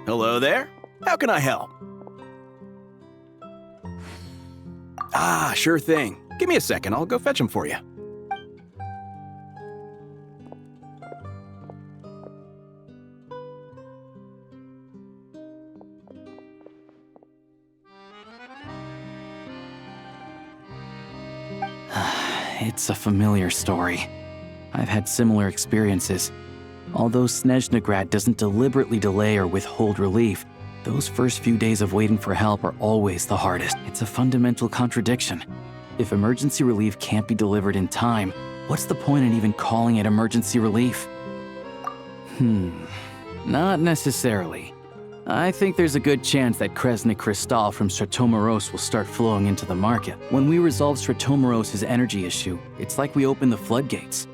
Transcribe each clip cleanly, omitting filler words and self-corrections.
Hello there. How can I help? Ah, sure thing. Give me a second, I'll go fetch them for you. It's a familiar story. I've had similar experiences. Although Snezhnograd doesn't deliberately delay or withhold relief, those first few days of waiting for help are always the hardest. It's a fundamental contradiction. If emergency relief can't be delivered in time, what's the point in even calling it emergency relief? Not necessarily. I think there's a good chance that Kresny Crystal from Stratomeros will start flowing into the market. When we resolve Stratomeros' energy issue, it's like we open the floodgates.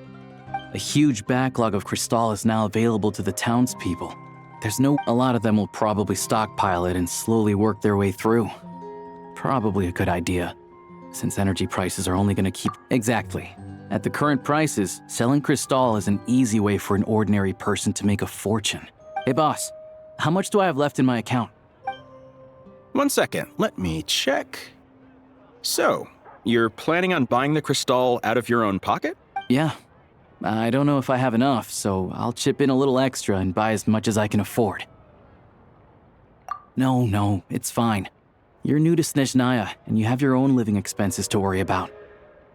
A huge backlog of crystal is now available to the townspeople. A lot of them will probably stockpile it and slowly work their way through. Probably a good idea, since energy prices are only going to keep... Exactly. At the current prices, selling crystal is an easy way for an ordinary person to make a fortune. Hey boss, how much do I have left in my account? 1 second, let me check. So, you're planning on buying the crystal out of your own pocket? Yeah. I don't know if I have enough, so I'll chip in a little extra and buy as much as I can afford. No, it's fine. You're new to Snezhnaya, and you have your own living expenses to worry about.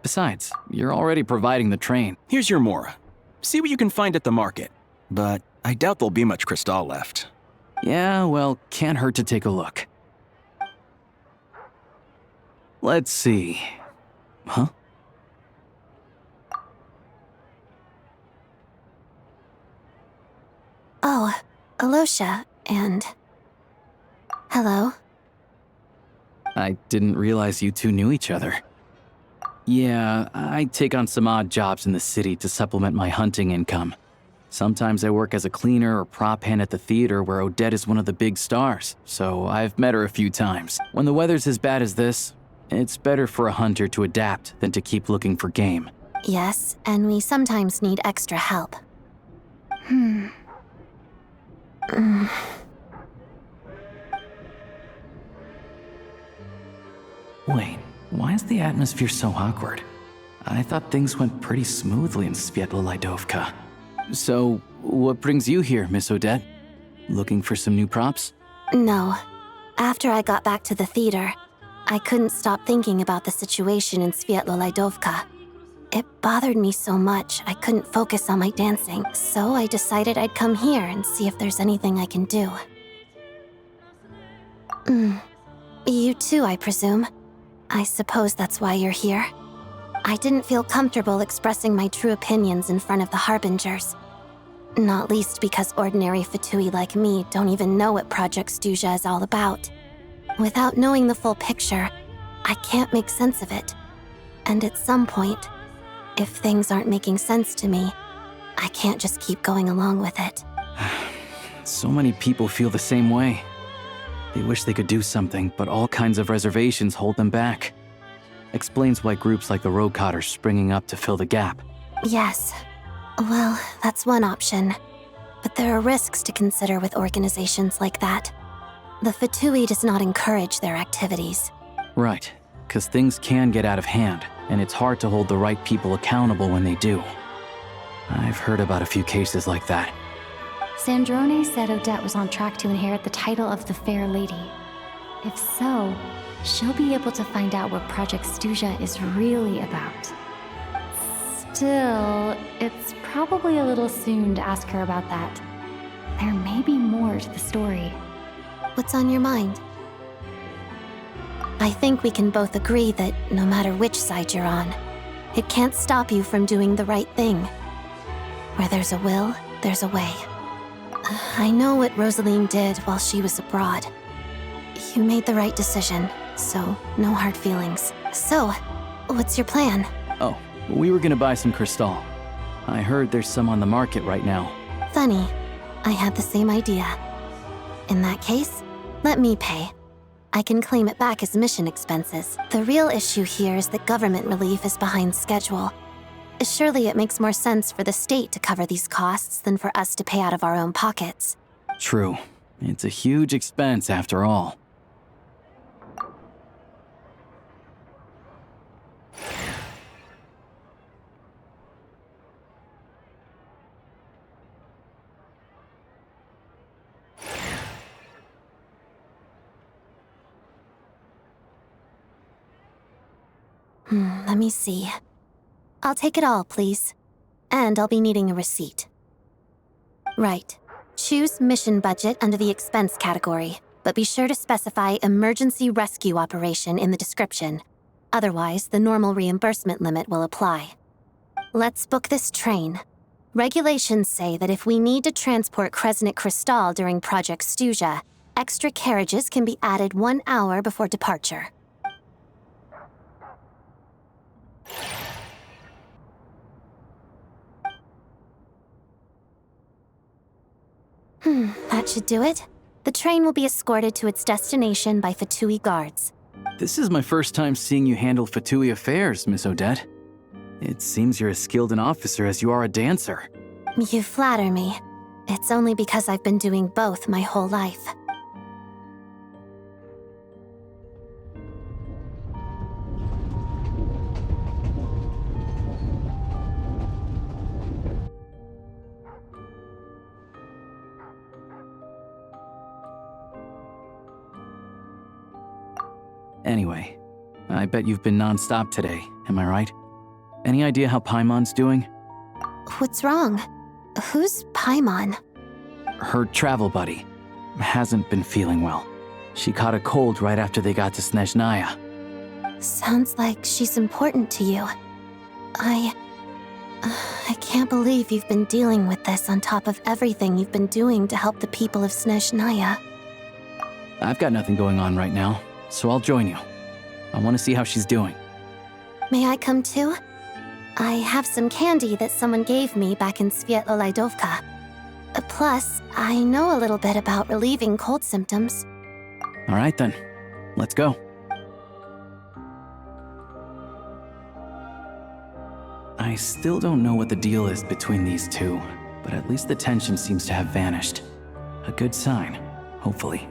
Besides, you're already providing the train. Here's your mora. See what you can find at the market. But I doubt there'll be much crystal left. Yeah, well, can't hurt to take a look. Let's see. Huh? Oh, Aloysha, and... Hello? I didn't realize you two knew each other. Yeah, I take on some odd jobs in the city to supplement my hunting income. Sometimes I work as a cleaner or prop hand at the theater where Odette is one of the big stars, so I've met her a few times. When the weather's as bad as this, it's better for a hunter to adapt than to keep looking for game. Yes, and we sometimes need extra help. Wait, why is the atmosphere so awkward? I thought things went pretty smoothly in Svietlolaidovka. So, what brings you here, Miss Odette? Looking for some new props? No. After I got back to the theater, I couldn't stop thinking about the situation in Svietlolaidovka. It bothered me so much I couldn't focus on my dancing, so I decided I'd come here and see if there's anything I can do. You too, I presume. I suppose that's why you're here. I didn't feel comfortable expressing my true opinions in front of the Harbingers. Not least because ordinary Fatui like me don't even know what Project Stuzha is all about. Without knowing the full picture, I can't make sense of it. And at some point, if things aren't making sense to me, I can't just keep going along with it. So many people feel the same way. They wish they could do something, but all kinds of reservations hold them back. Explains why groups like the Rokot are springing up to fill the gap. Yes. Well, that's one option. But there are risks to consider with organizations like that. The Fatui does not encourage their activities. Right, because things can get out of hand, and it's hard to hold the right people accountable when they do. I've heard about a few cases like that. Sandrone said Odette was on track to inherit the title of the Fair Lady. If so, she'll be able to find out what Project Stuzha is really about. Still, it's probably a little soon to ask her about that. There may be more to the story. What's on your mind? I think we can both agree that no matter which side you're on, it can't stop you from doing the right thing. Where there's a will, there's a way. I know what Rosaline did while she was abroad. You made the right decision, so no hard feelings. So, what's your plan? Oh, we were gonna buy some crystal. I heard there's some on the market right now. Funny, I had the same idea. In that case, let me pay. I can claim it back as mission expenses. The real issue here is that government relief is behind schedule. Surely it makes more sense for the state to cover these costs than for us to pay out of our own pockets. True. It's a huge expense after all. Let me see. I'll take it all, please. And I'll be needing a receipt. Right. Choose mission budget under the expense category, but be sure to specify emergency rescue operation in the description. Otherwise, the normal reimbursement limit will apply. Let's book this train. Regulations say that if we need to transport Kresnik Krystal during Project Stuzha, extra carriages can be added 1 hour before departure. That should do it. The train will be escorted to its destination by Fatui guards. This is my first time seeing you handle Fatui affairs, Miss Odette. It seems you're as skilled an officer as you are a dancer. You flatter me. It's only because I've been doing both my whole life. Anyway, I bet you've been non-stop today, am I right? Any idea how Paimon's doing? What's wrong? Who's Paimon? Her travel buddy hasn't been feeling well. She caught a cold right after they got to Snezhnaya. Sounds like she's important to you. I can't believe you've been dealing with this on top of everything you've been doing to help the people of Snezhnaya. I've got nothing going on right now, so I'll join you. I want to see how she's doing. May I come too? I have some candy that someone gave me back in Svietlolaidovka. Plus, I know a little bit about relieving cold symptoms. All right then, let's go. I still don't know what the deal is between these two, but at least the tension seems to have vanished. A good sign, hopefully.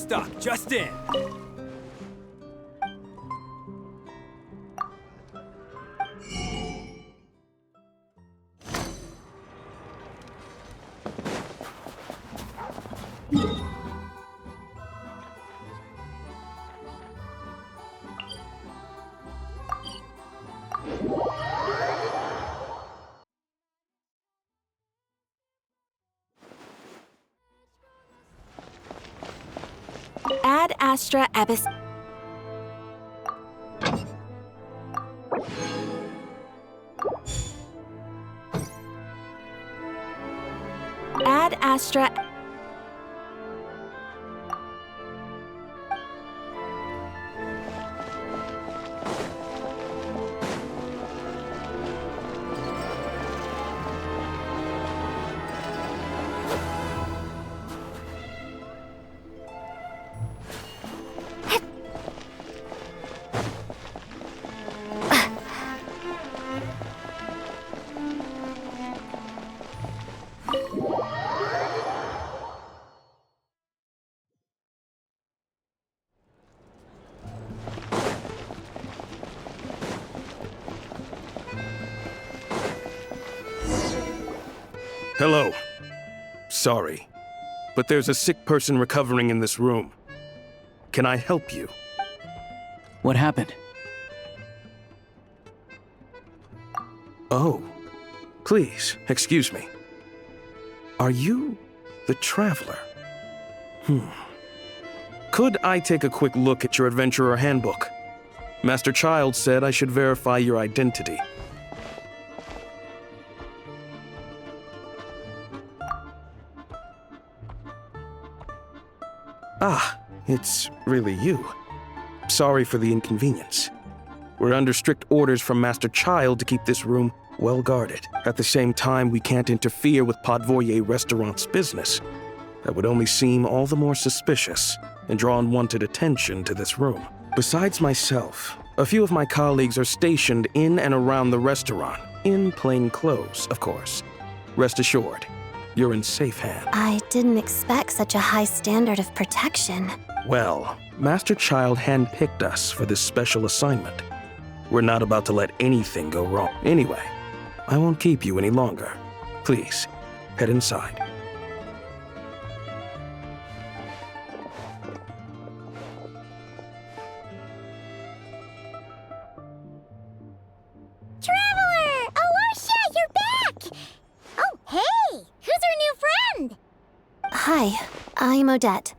stock just in. Ad Astra Abyss. Ad Astra. Hello. Sorry, but there's a sick person recovering in this room. Can I help you? What happened? Oh, please, excuse me. Are you the Traveler? Could I take a quick look at your Adventurer Handbook? Master Child said I should verify your identity. Ah, it's really you. Sorry for the inconvenience. We're under strict orders from Master Child to keep this room well guarded. At the same time, we can't interfere with Podvoye Restaurant's business. That would only seem all the more suspicious and draw unwanted attention to this room. Besides myself, a few of my colleagues are stationed in and around the restaurant, in plain clothes, of course. Rest assured, you're in safe hands. I didn't expect such a high standard of protection. Well, Master Child handpicked us for this special assignment. We're not about to let anything go wrong. Anyway, I won't keep you any longer. Please, head inside. Traveler! Aloysha, you're back! Oh, hey! Who's our new friend? Hi, I'm Odette.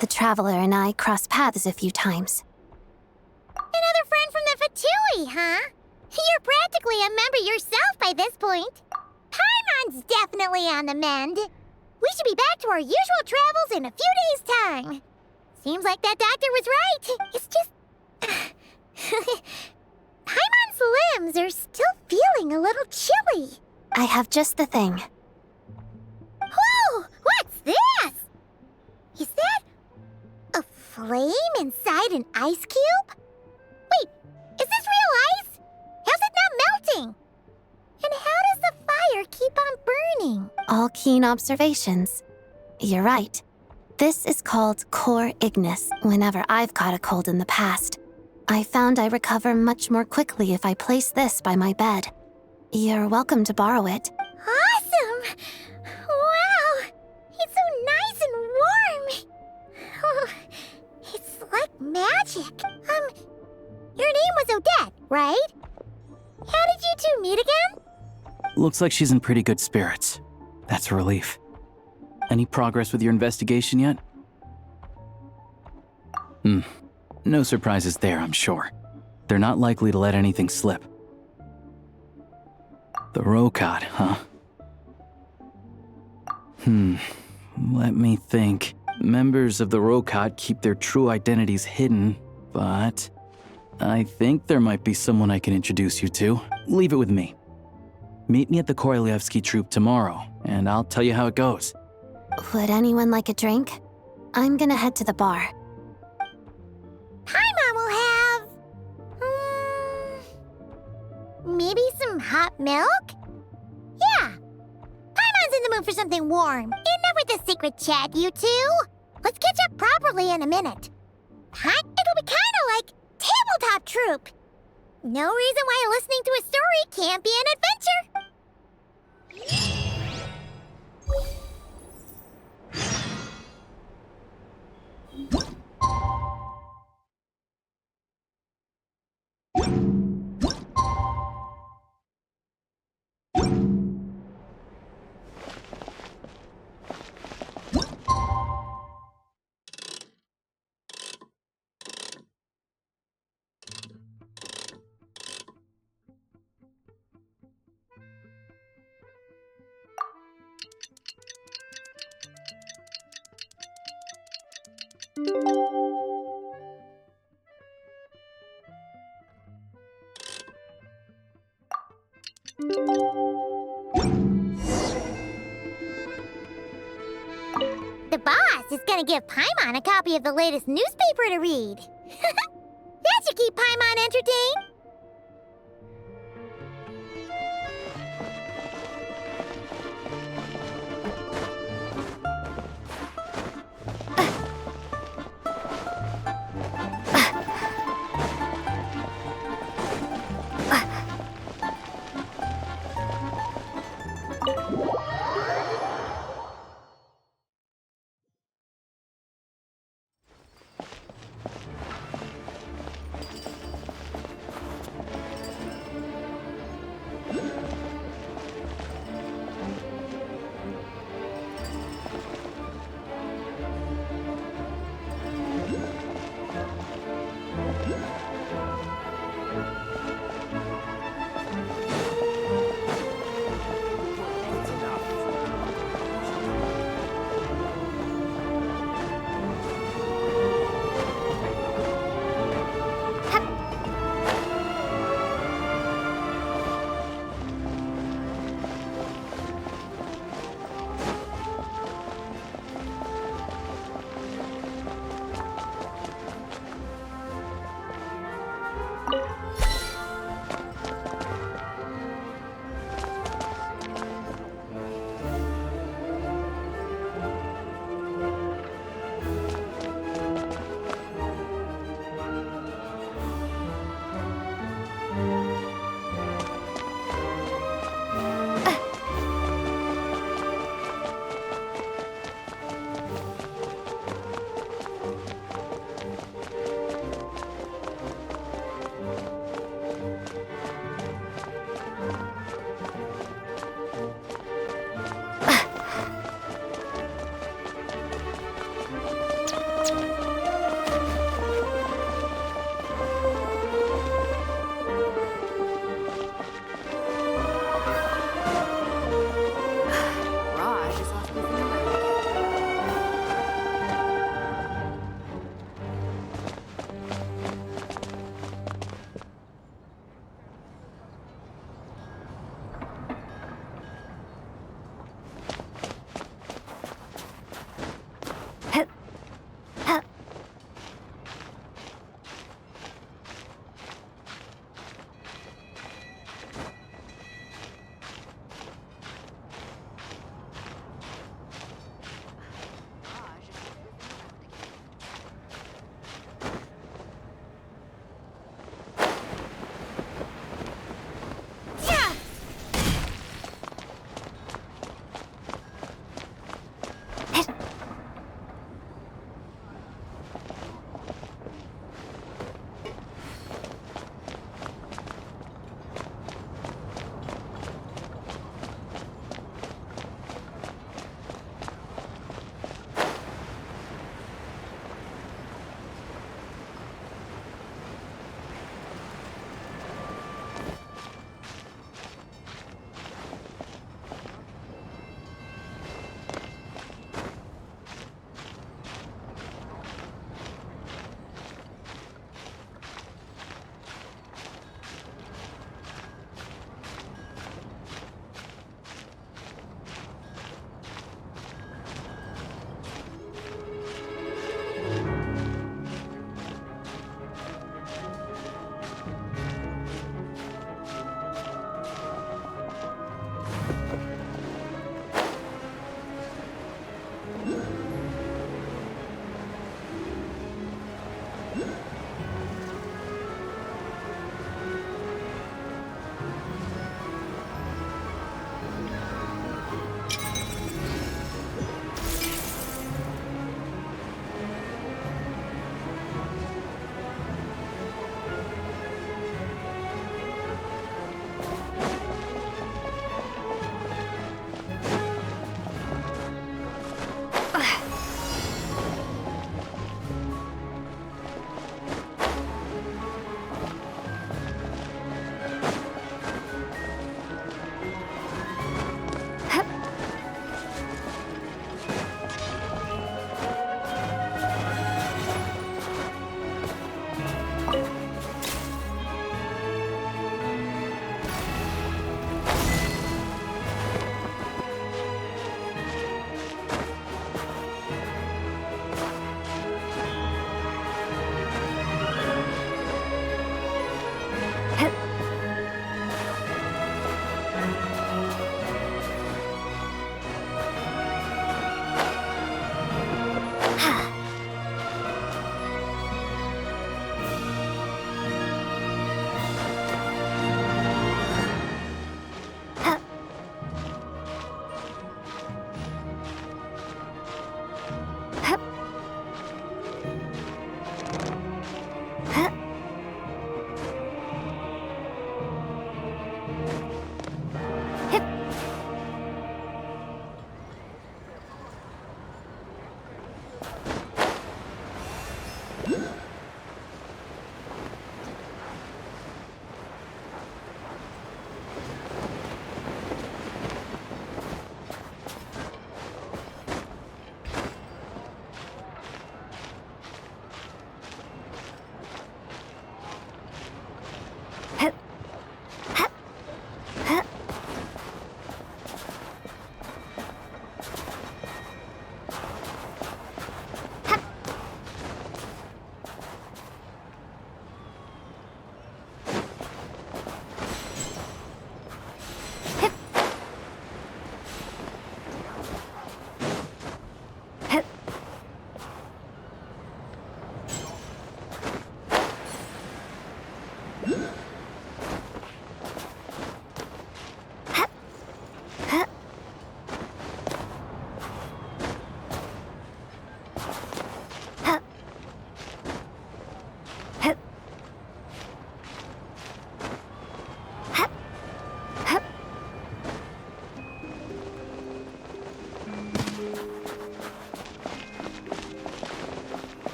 The Traveler and I crossed paths a few times. Another friend from the Fatui, huh? You're practically a member yourself by this point. Paimon's definitely on the mend. We should be back to our usual travels in a few days' time. Seems like that doctor was right. It's just... Paimon's limbs are still feeling a little chilly. I have just the thing. Whoa! What's this? Is that a flame inside an ice cube? Wait, is this real ice? How's it not melting? And how does the fire keep on burning? All keen observations. You're right. This is called core ignis. Whenever I've caught a cold in the past, I found I recover much more quickly if I place this by my bed. You're welcome to borrow it. Awesome! Wow! It's so nice and warm! Oh, it's like magic. Your name was Odette, right? How did you two meet again? Looks like she's in pretty good spirits. That's a relief. Any progress with your investigation yet? No surprises there, I'm sure. They're not likely to let anything slip. The Rokad, huh? Let me think. Members of the Rokad keep their true identities hidden, but I think there might be someone I can introduce you to. Leave it with me. Meet me at the Korolevskiy troop tomorrow, and I'll tell you how it goes. Would anyone like a drink? I'm gonna head to the bar. Paimon will have... maybe some hot milk? Yeah. Paimon's in the mood for something warm. Enough with the secret chat, you two. Let's catch up properly in a minute. It'll be kinda like tabletop troupe. No reason why listening to a story can't be an adventure. The boss is gonna give Paimon a copy of the latest newspaper to read. That should keep Paimon entertained.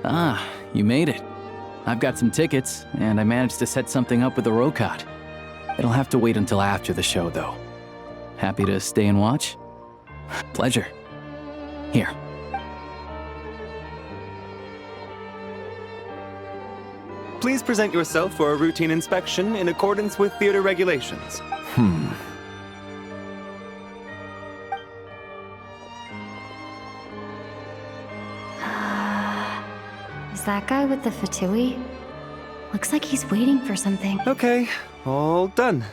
Ah, you made it. I've got some tickets, and I managed to set something up with the Rokot. It'll have to wait until after the show, though. Happy to stay and watch? Pleasure. Here. Please present yourself for a routine inspection in accordance with theater regulations. Is that guy with the fatui? Looks like he's waiting for something. Okay, all done.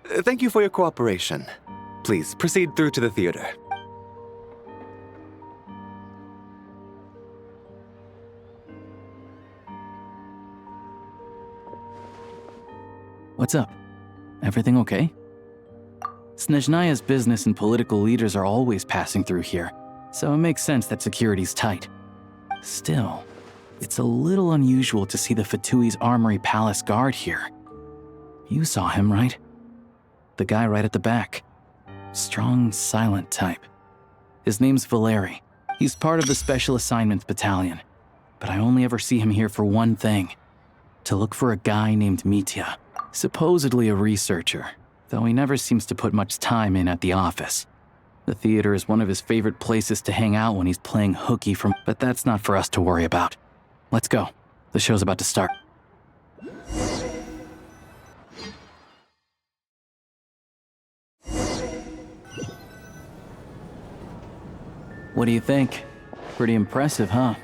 Thank you for your cooperation. Please proceed through to the theater. What's up? Everything okay? Snezhnaya's business and political leaders are always passing through here, so it makes sense that security's tight. Still, it's a little unusual to see the Fatui's Armory Palace guard here. You saw him, right? The guy right at the back. Strong, silent type. His name's Valeri. He's part of the Special Assignments Battalion, but I only ever see him here for one thing: to look for a guy named Mitya. Supposedly a researcher, though he never seems to put much time in at the office. The theater is one of his favorite places to hang out when he's playing hooky from, but that's not for us to worry about. Let's go. The show's about to start. What do you think? Pretty impressive, huh?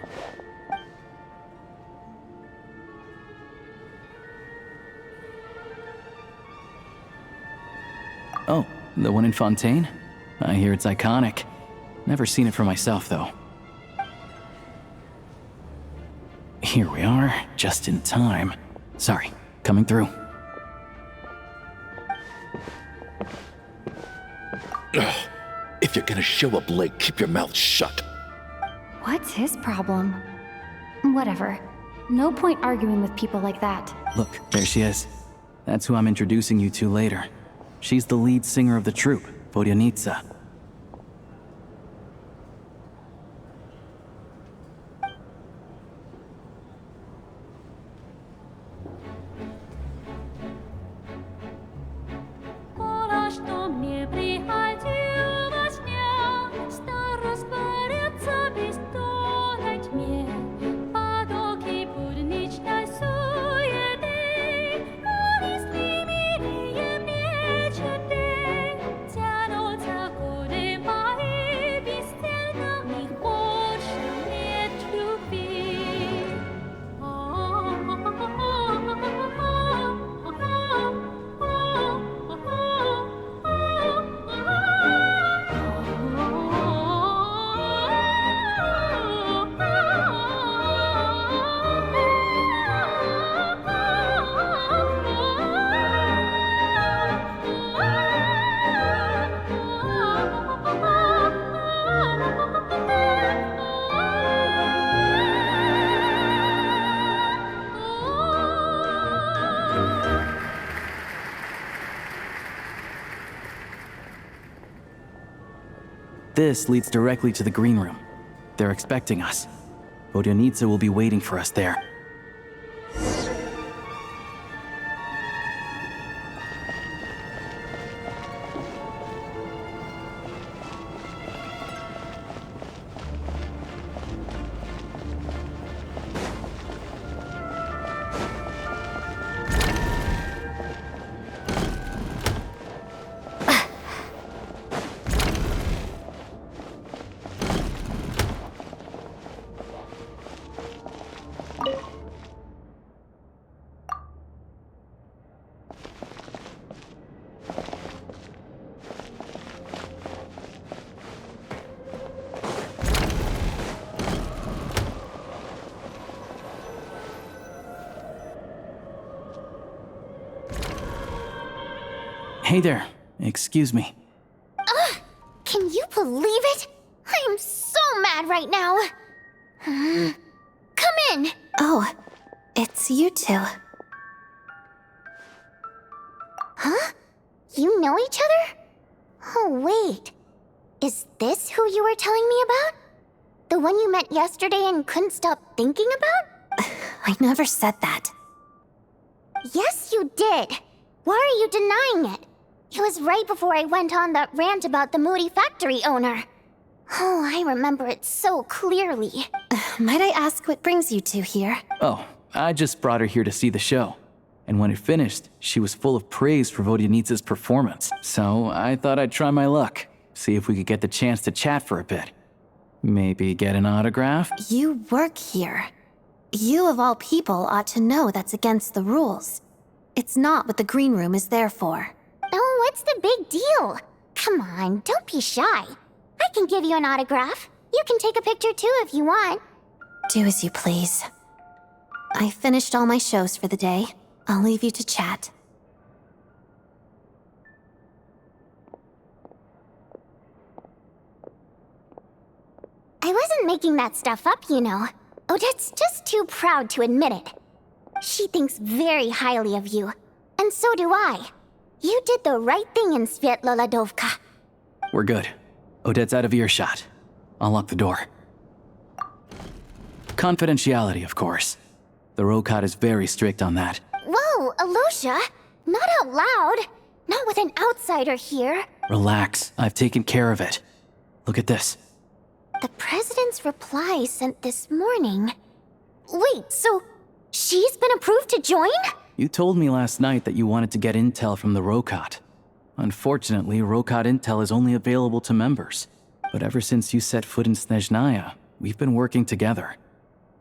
Oh, the one in Fontaine? I hear it's iconic. Never seen it for myself, though. Here we are, just in time. Sorry, coming through. Ugh. If you're gonna show up late, keep your mouth shut. What's his problem? Whatever. No point arguing with people like that. Look, there she is. That's who I'm introducing you to later. She's the lead singer of the troupe, Vodyanitsa. This leads directly to the green room. They're expecting us. Vodyanitsa will be waiting for us there. Hey there, excuse me. Can you believe it? I am so mad right now. Come in. Oh, it's you two. Huh? You know each other? Oh, wait. Is this who you were telling me about? The one you met yesterday and couldn't stop thinking about? I never said that. Yes, you did. Why are you denying it? It was right before I went on that rant about the moody factory owner. Oh, I remember it so clearly. Might I ask what brings you two here? Oh, I just brought her here to see the show. And when it finished, she was full of praise for Vodyanitsa's performance. So I thought I'd try my luck, see if we could get the chance to chat for a bit. Maybe get an autograph? You work here. You of all people ought to know that's against the rules. It's not what the green room is there for. Oh, what's the big deal? Come on, don't be shy. I can give you an autograph. You can take a picture too if you want. Do as you please. I finished all my shows for the day. I'll leave you to chat. I wasn't making that stuff up, you know. Odette's just too proud to admit it. She thinks very highly of you, and so do I. You did the right thing in Svetlolodovka. We're good. Odette's out of earshot. I'll lock the door. Confidentiality, of course. The Rokot is very strict on that. Whoa, Aloysha! Not out loud! Not with an outsider here. Relax, I've taken care of it. Look at this. The President's reply sent this morning. Wait, so she's been approved to join? You told me last night that you wanted to get intel from the Rokot. Unfortunately, Rokot intel is only available to members. But ever since you set foot in Snezhnaya, we've been working together.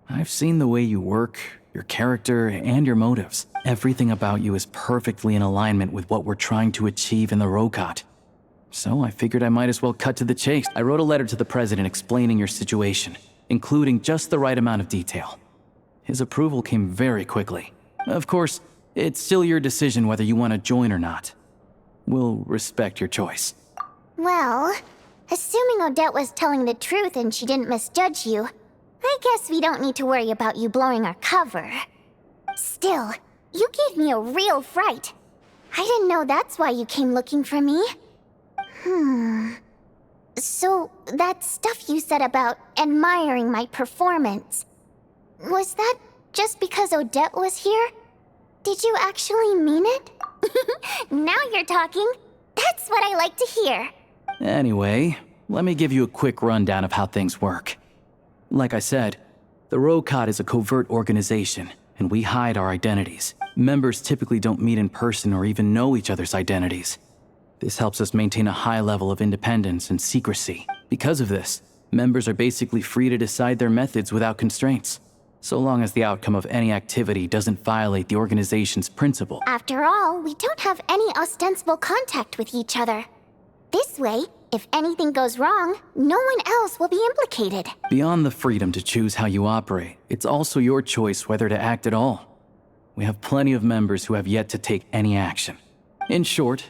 I've seen the way you work, your character, and your motives. Everything about you is perfectly in alignment with what we're trying to achieve in the Rokot. So I figured I might as well cut to the chase. I wrote a letter to the President explaining your situation, including just the right amount of detail. His approval came very quickly. Of course, it's still your decision whether you want to join or not. We'll respect your choice. Well, assuming Odette was telling the truth and she didn't misjudge you, I guess we don't need to worry about you blowing our cover. Still, you gave me a real fright. I didn't know that's why you came looking for me. So, that stuff you said about admiring my performance, was that just because Odette was here? Did you actually mean it? Now you're talking. That's what I like to hear. Anyway, let me give you a quick rundown of how things work. Like I said, the Rokot is a covert organization, and we hide our identities. Members typically don't meet in person or even know each other's identities. This helps us maintain a high level of independence and secrecy. Because of this, members are basically free to decide their methods without constraints, so long as the outcome of any activity doesn't violate the organization's principle. After all, we don't have any ostensible contact with each other. This way, if anything goes wrong, no one else will be implicated. Beyond the freedom to choose how you operate, it's also your choice whether to act at all. We have plenty of members who have yet to take any action. In short,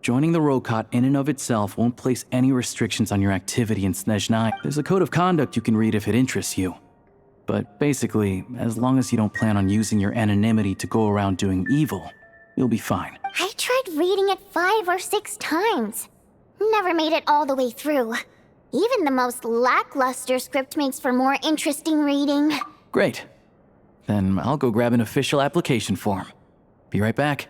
joining the Rokot in and of itself won't place any restrictions on your activity in Snezhnaya. There's a code of conduct you can read if it interests you. But basically, as long as you don't plan on using your anonymity to go around doing evil, you'll be fine. I tried reading it 5 or 6 times. Never made it all the way through. Even the most lackluster script makes for more interesting reading. Great. Then I'll go grab an official application form. Be right back.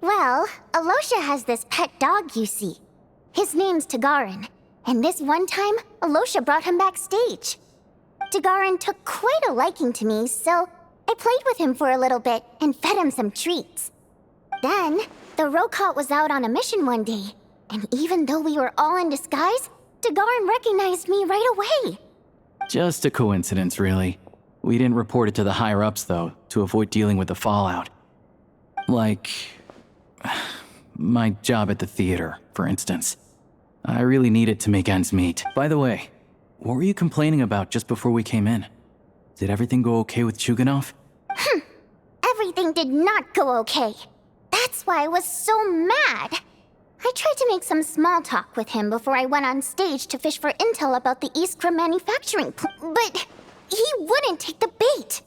Well, Aloysha has this pet dog, you see. His name's Tagarin, and this one time, Aloysha brought him backstage. Tagarin took quite a liking to me, so I played with him for a little bit and fed him some treats. Then, the Rokot was out on a mission one day, and even though we were all in disguise, Tagarin recognized me right away. Just a coincidence, really. We didn't report it to the higher-ups, though, to avoid dealing with the fallout. Like my job at the theater, for instance. I really needed to make ends meet. By the way, what were you complaining about just before we came in? Did everything go okay with Chuganov? Everything did not go okay. That's why I was so mad. I tried to make some small talk with him before I went on stage to fish for intel about the Iskra manufacturing but he wouldn't take the bait.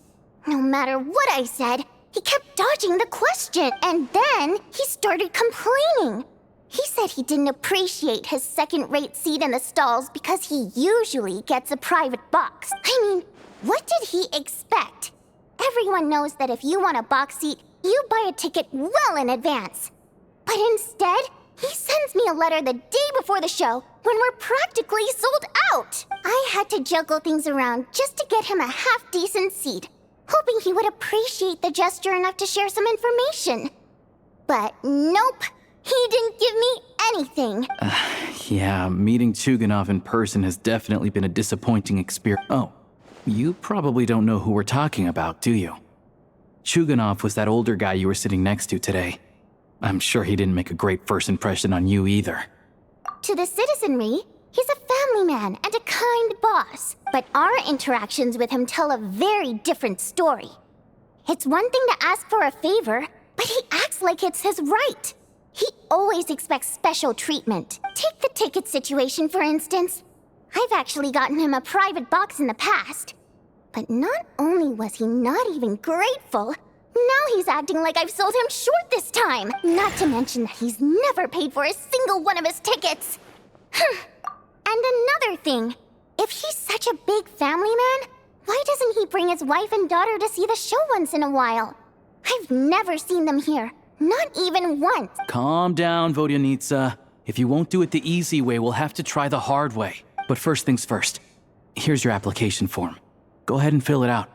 No matter what I said, he He kept dodging the question, and then he started complaining. He said he didn't appreciate his second-rate seat in the stalls because he usually gets a private box. I mean, what did he expect? Everyone knows that if you want a box seat, you buy a ticket well in advance. But instead, he sends me a letter the day before the show when we're practically sold out. I had to juggle things around just to get him a half-decent seat, hoping he would appreciate the gesture enough to share some information. But nope, he didn't give me anything. Yeah, meeting Chuganov in person has definitely been a disappointing experience. Oh, you probably don't know who we're talking about, do you? Chuganov was that older guy you were sitting next to today. I'm sure he didn't make a great first impression on you either. To the citizenry, he's a family man and a kind boss. But our interactions with him tell a very different story. It's one thing to ask for a favor, but he acts like it's his right. He always expects special treatment. Take the ticket situation, for instance. I've actually gotten him a private box in the past. But not only was he not even grateful, now he's acting like I've sold him short this time. Not to mention that he's never paid for a single one of his tickets. And another thing, if he's such a big family man, why doesn't he bring his wife and daughter to see the show once in a while? I've never seen them here, not even once. Calm down, Vodyanitsa. If you won't do it the easy way, we'll have to try the hard way. But first things first. Here's your application form. Go ahead and fill it out.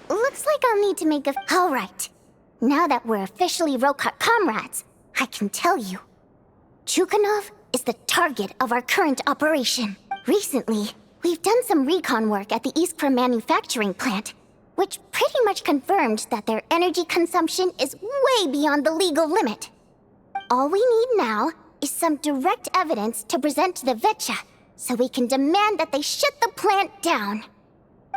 Looks like I'll need to make a... Alright. Now that we're officially Rokot comrades, I can tell you. Chuganov is the target of our current operation. Recently, we've done some recon work at the Iskra manufacturing plant, which pretty much confirmed that their energy consumption is way beyond the legal limit. All we need now is some direct evidence to present to the Veche, so we can demand that they shut the plant down.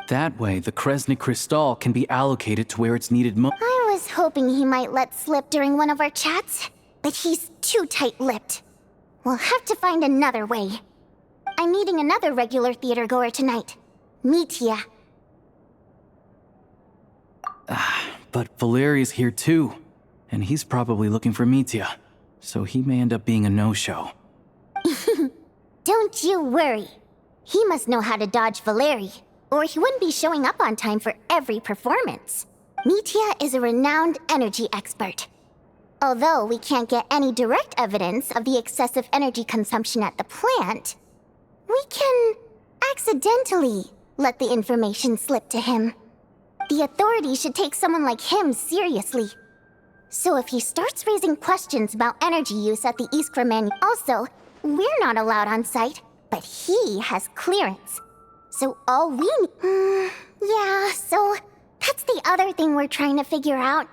That way, the Kresny Crystal can be allocated to where it's needed most. I was hoping he might let slip during one of our chats, but he's too tight-lipped. We'll have to find another way. I'm meeting another regular theater-goer tonight, Mitya. But Valeri's here too, and he's probably looking for Mitya, so he may end up being a no-show. Don't you worry. He must know how to dodge Valeri, or he wouldn't be showing up on time for every performance. Mitya is a renowned energy expert. Although we can't get any direct evidence of the excessive energy consumption at the plant, we can accidentally let the information slip to him. The authorities should take someone like him seriously. So if he starts raising questions about energy use at the Iskra manu... Also, we're not allowed on site, but he has clearance. So all we need... yeah, so that's the other thing we're trying to figure out.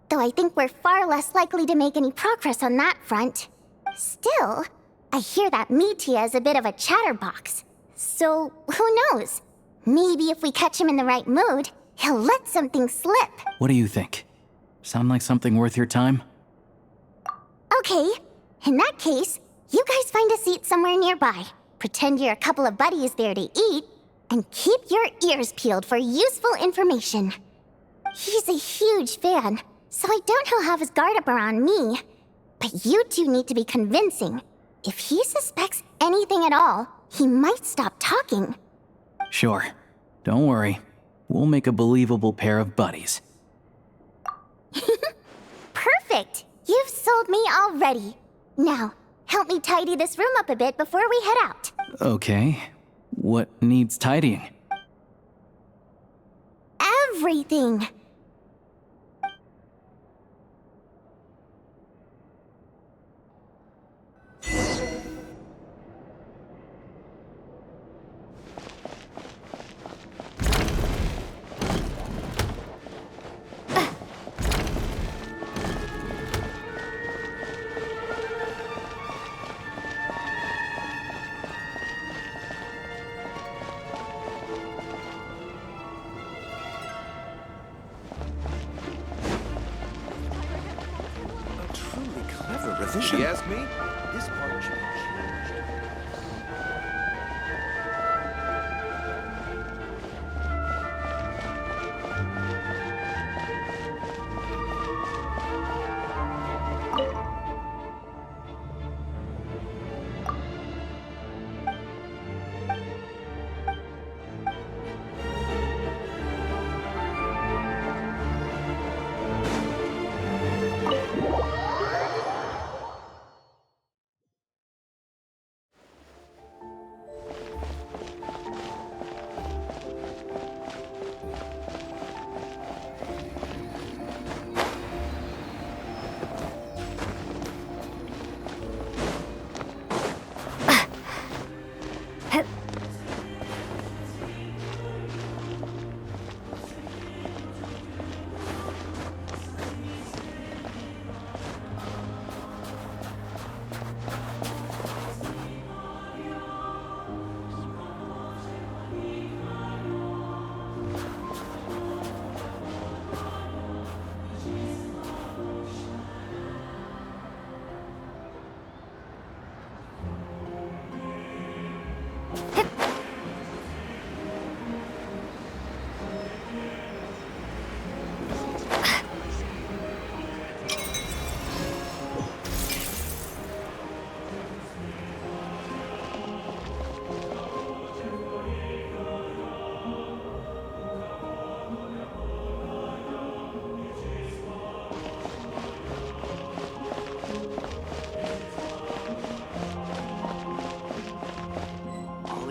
Though I think we're far less likely to make any progress on that front. Still, I hear that Mitya is a bit of a chatterbox. So, who knows? Maybe if we catch him in the right mood, he'll let something slip. What do you think? Sound like something worth your time? Okay, in that case, you guys find a seat somewhere nearby. Pretend you're a couple of buddies there to eat, and keep your ears peeled for useful information. He's a huge fan, so I doubt he'll have his guard up around me. But you two need to be convincing. If he suspects anything at all, he might stop talking. Sure. Don't worry. We'll make a believable pair of buddies. Perfect! You've sold me already. Now, help me tidy this room up a bit before we head out. Okay. What needs tidying? Everything. She asked me? This part changed.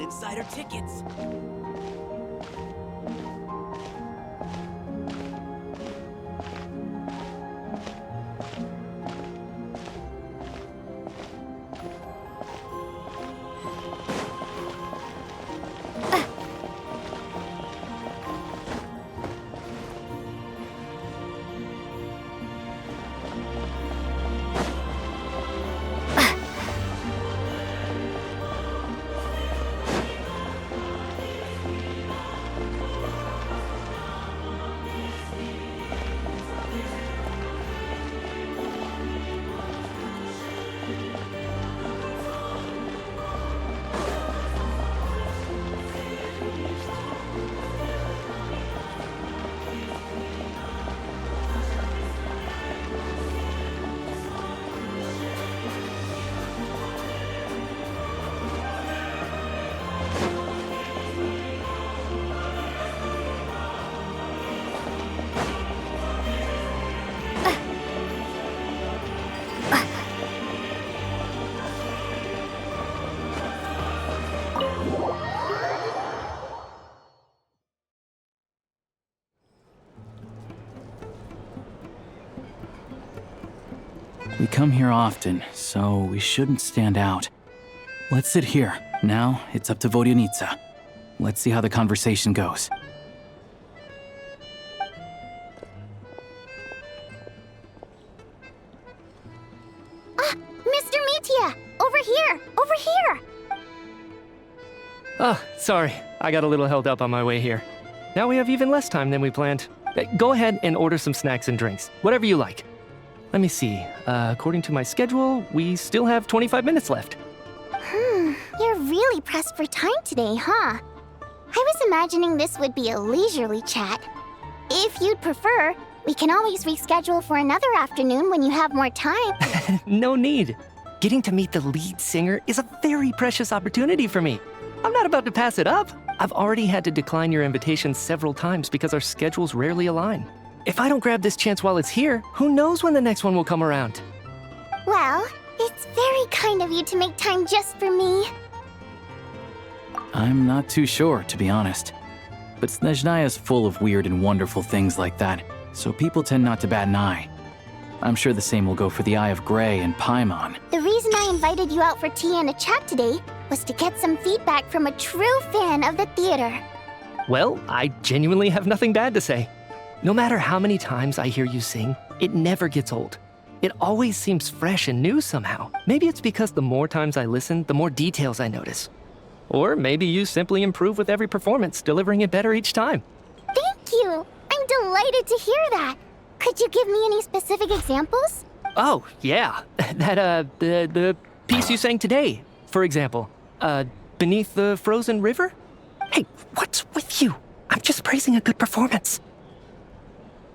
Insider tickets. We come here often, so we shouldn't stand out. Let's sit here. Now, it's up to Vodyanitsa. Let's see how the conversation goes. Mr. Mitya! Over here! Over here! Oh, sorry. I got a little held up on my way here. Now we have even less time than we planned. Go ahead and order some snacks and drinks. Whatever you like. Let me see. According to my schedule, we still have 25 minutes left. You're really pressed for time today, huh? I was imagining this would be a leisurely chat. If you'd prefer, we can always reschedule for another afternoon when you have more time. No need. Getting to meet the lead singer is a very precious opportunity for me. I'm not about to pass it up. I've already had to decline your invitation several times because our schedules rarely align. If I don't grab this chance while it's here, who knows when the next one will come around? Well, it's very kind of you to make time just for me. I'm not too sure, to be honest. But Snezhnaya is full of weird and wonderful things like that, so people tend not to bat an eye. I'm sure the same will go for the Eye of Grey and Paimon. The reason I invited you out for tea and a chat today was to get some feedback from a true fan of the theater. Well, I genuinely have nothing bad to say. No matter how many times I hear you sing, it never gets old. It always seems fresh and new somehow. Maybe it's because the more times I listen, the more details I notice. Or maybe you simply improve with every performance, delivering it better each time. Thank you! I'm delighted to hear that! Could you give me any specific examples? Oh, yeah. The piece you sang today, for example. Beneath the Frozen River? Hey, what's with you? I'm just praising a good performance.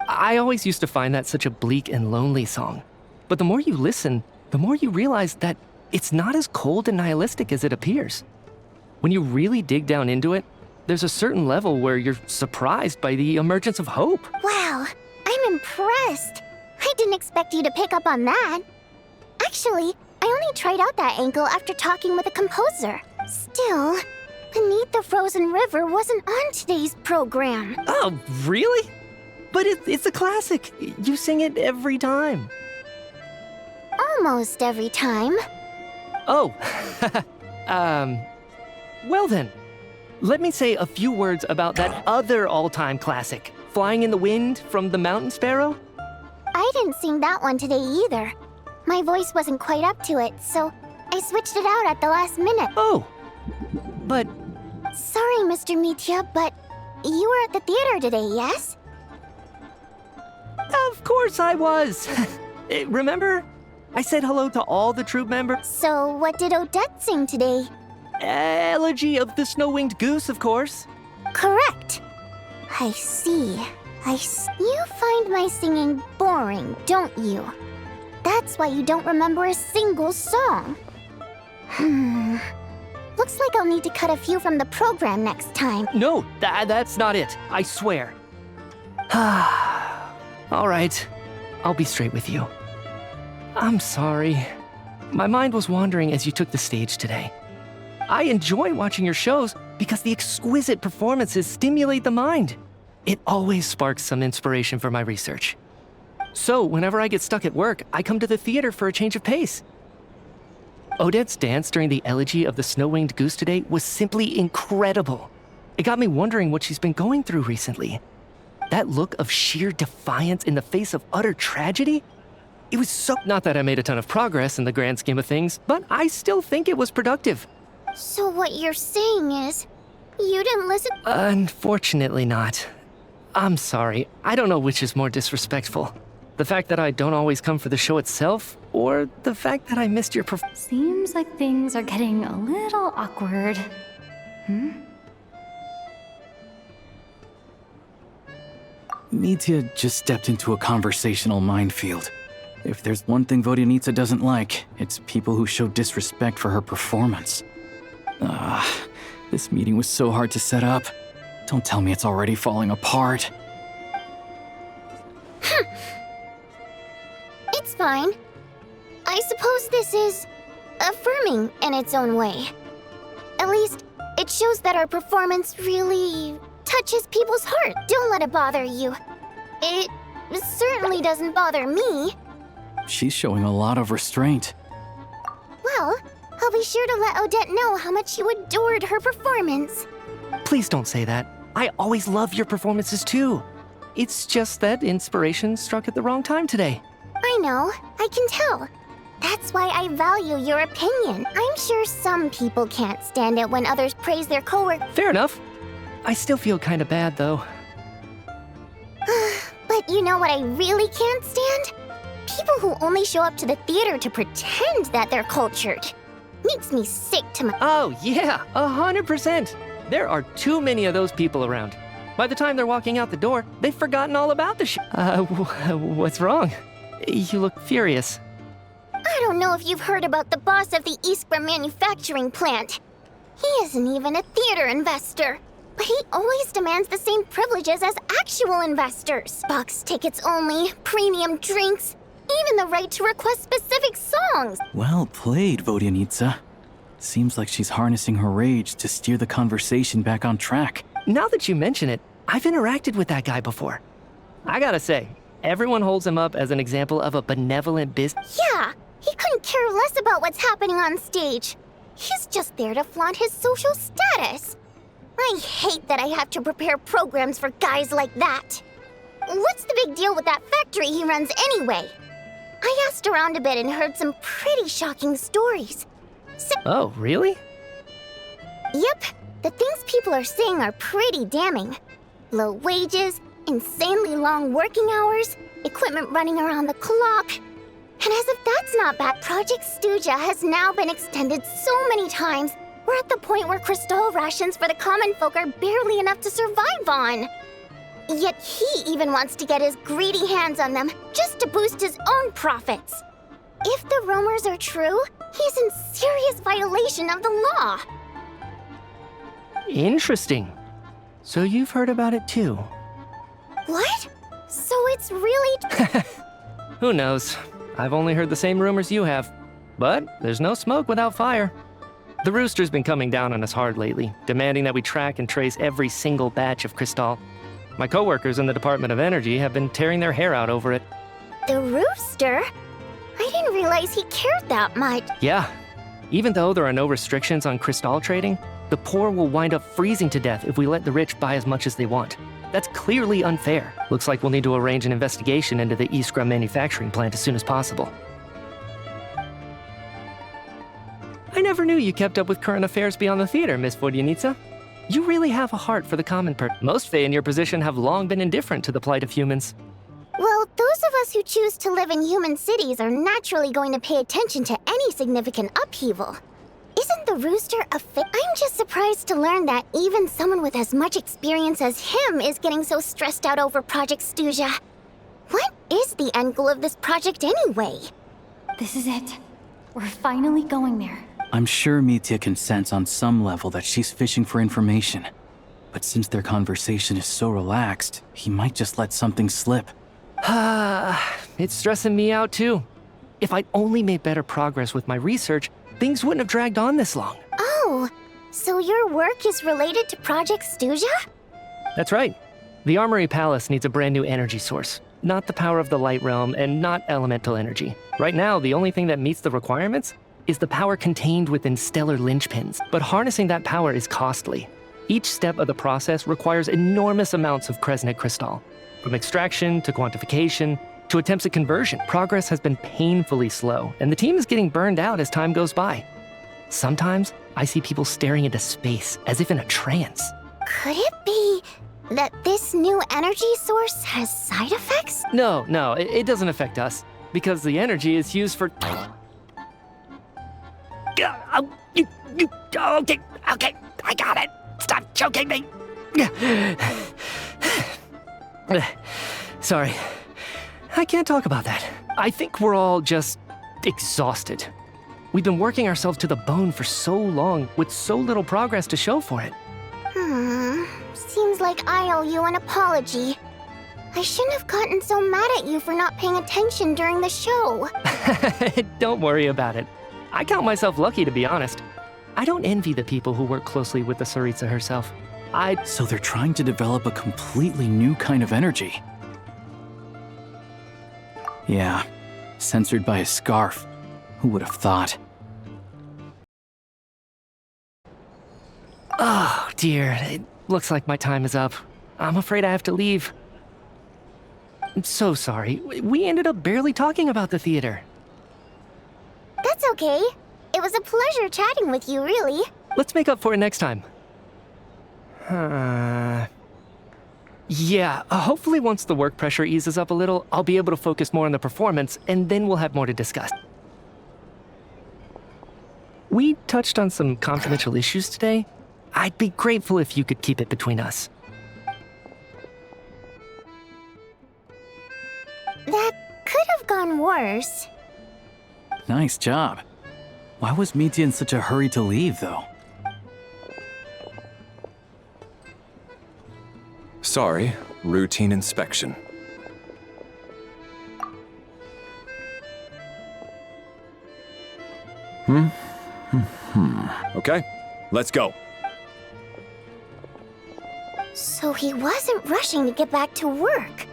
I always used to find that such a bleak and lonely song. But the more you listen, the more you realize that it's not as cold and nihilistic as it appears. When you really dig down into it, there's a certain level where you're surprised by the emergence of hope. Wow, I'm impressed. I didn't expect you to pick up on that. Actually, I only tried out that angle after talking with a composer. Still, Beneath the Frozen River wasn't on today's program. Oh, really? But it's a classic. You sing it every time. Almost every time. Oh, well then. Let me say a few words about that other all-time classic, Flying in the Wind from the Mountain Sparrow. I didn't sing that one today either. My voice wasn't quite up to it, so I switched it out at the last minute. Oh, but... Sorry, Mr. Mitya, but you were at the theater today, yes? Of course I was. Remember? I said hello to all the troupe members. So what did Odette sing today? Elegy of the Snow-Winged Goose, of course. Correct. I see. You find my singing boring, don't you? That's why you don't remember a single song. Looks like I'll need to cut a few from the program next time. No, that's not it. I swear. All right. I'll be straight with you. I'm sorry. My mind was wandering as you took the stage today. I enjoy watching your shows because the exquisite performances stimulate the mind. It always sparks some inspiration for my research. So, whenever I get stuck at work, I come to the theater for a change of pace. Odette's dance during the Elegy of the Snow-Winged Goose today was simply incredible. It got me wondering what she's been going through recently. That look of sheer defiance in the face of utter tragedy? It was so... Not that I made a ton of progress in the grand scheme of things, but I still think it was productive. So what you're saying is, you didn't listen? Unfortunately not. I'm sorry. I don't know which is more disrespectful. The fact that I don't always come for the show itself, or the fact that I missed your Seems like things are getting a little awkward. Mitya just stepped into a conversational minefield. If there's one thing Vodyanitsa doesn't like, it's people who show disrespect for her performance. This meeting was so hard to set up. Don't tell me it's already falling apart. It's fine. I suppose this is affirming in its own way. At least, it shows that our performance really touches people's heart. Don't let it bother you. It certainly doesn't bother me. She's showing a lot of restraint. Well, I'll be sure to let Odette know how much you adored her performance. Please don't say that. I always love your performances too. It's just that inspiration struck at the wrong time today. I know, I can tell. That's why I value your opinion. I'm sure some people can't stand it when others praise their coworkers. Fair enough. I still feel kind of bad though. But you know what I really can't stand? People who only show up to the theater to pretend that they're cultured. Makes me sick to my... Oh yeah, 100%. There are too many of those people around. By the time they're walking out the door, they've forgotten all about the what's wrong? You look furious. I don't know if you've heard about the boss of the Iskra manufacturing plant. He isn't even a theater investor. But he always demands the same privileges as actual investors. Box tickets only, premium drinks, even the right to request specific songs. Well played, Vodyanitsa. Seems like she's harnessing her rage to steer the conversation back on track. Now that you mention it, I've interacted with that guy before. I gotta say, everyone holds him up as an example of a benevolent business. Yeah, he couldn't care less about what's happening on stage. He's just there to flaunt his social status. I hate that I have to prepare programs for guys like that. What's the big deal with that factory he runs anyway? I asked around a bit and heard some pretty shocking stories. Oh, really? Yep, the things people are saying are pretty damning. Low wages, insanely long working hours, equipment running around the clock. And as if that's not bad, Project Stuja has now been extended so many times, we're at the point where crystal rations for the common folk are barely enough to survive on. Yet he even wants to get his greedy hands on them just to boost his own profits. If the rumors are true, he's in serious violation of the law. Interesting. So you've heard about it too? What? So it's really... Who knows? I've only heard the same rumors you have. But there's no smoke without fire. The Rooster's been coming down on us hard lately, demanding that we track and trace every single batch of Crystal. My coworkers in the Department of Energy have been tearing their hair out over it. The Rooster? I didn't realize he cared that much. Yeah. Even though there are no restrictions on Crystal trading, the poor will wind up freezing to death if we let the rich buy as much as they want. That's clearly unfair. Looks like we'll need to arrange an investigation into the Iskra manufacturing plant as soon as possible. I never knew you kept up with current affairs beyond the theater, Miss Vodyanitsa. You really have a heart for the common person. Most Fae in your position have long been indifferent to the plight of humans. Well, those of us who choose to live in human cities are naturally going to pay attention to any significant upheaval. Isn't the Rooster a I'm just surprised to learn that even someone with as much experience as him is getting so stressed out over Project Stuja. What is the end goal of this project anyway? This is it. We're finally going there. I'm sure Mitya can sense on some level that she's fishing for information. But since their conversation is so relaxed, he might just let something slip. It's stressing me out too. If I'd only made better progress with my research, things wouldn't have dragged on this long. Oh, so your work is related to Project Stuja? That's right. The Armory Palace needs a brand new energy source. Not the power of the Light Realm and not elemental energy. Right now, the only thing that meets the requirements is the power contained within stellar linchpins. But harnessing that power is costly. Each step of the process requires enormous amounts of Kresnik crystal. From extraction to quantification to attempts at conversion, progress has been painfully slow, and the team is getting burned out as time goes by. Sometimes, I see people staring into space as if in a trance. Could it be that this new energy source has side effects? No, it doesn't affect us, because the energy is used for... Okay, I got it. Stop choking me. Sorry, I can't talk about that. I think we're all just exhausted. We've been working ourselves to the bone for so long with so little progress to show for it. Seems like I owe you an apology. I shouldn't have gotten so mad at you for not paying attention during the show. Don't worry about it. I count myself lucky, to be honest. I don't envy the people who work closely with the Tsaritsa herself. So they're trying to develop a completely new kind of energy. Yeah, censored by a scarf. Who would have thought? Oh, dear. It looks like my time is up. I'm afraid I have to leave. I'm so sorry. We ended up barely talking about the theater. That's okay. It was a pleasure chatting with you, really. Let's make up for it next time. Yeah, hopefully once the work pressure eases up a little, I'll be able to focus more on the performance, and then we'll have more to discuss. We touched on some confidential issues today. I'd be grateful if you could keep it between us. That could have gone worse. Nice job. Why was Mitya in such a hurry to leave, though? Sorry, routine inspection. Okay, let's go. So he wasn't rushing to get back to work.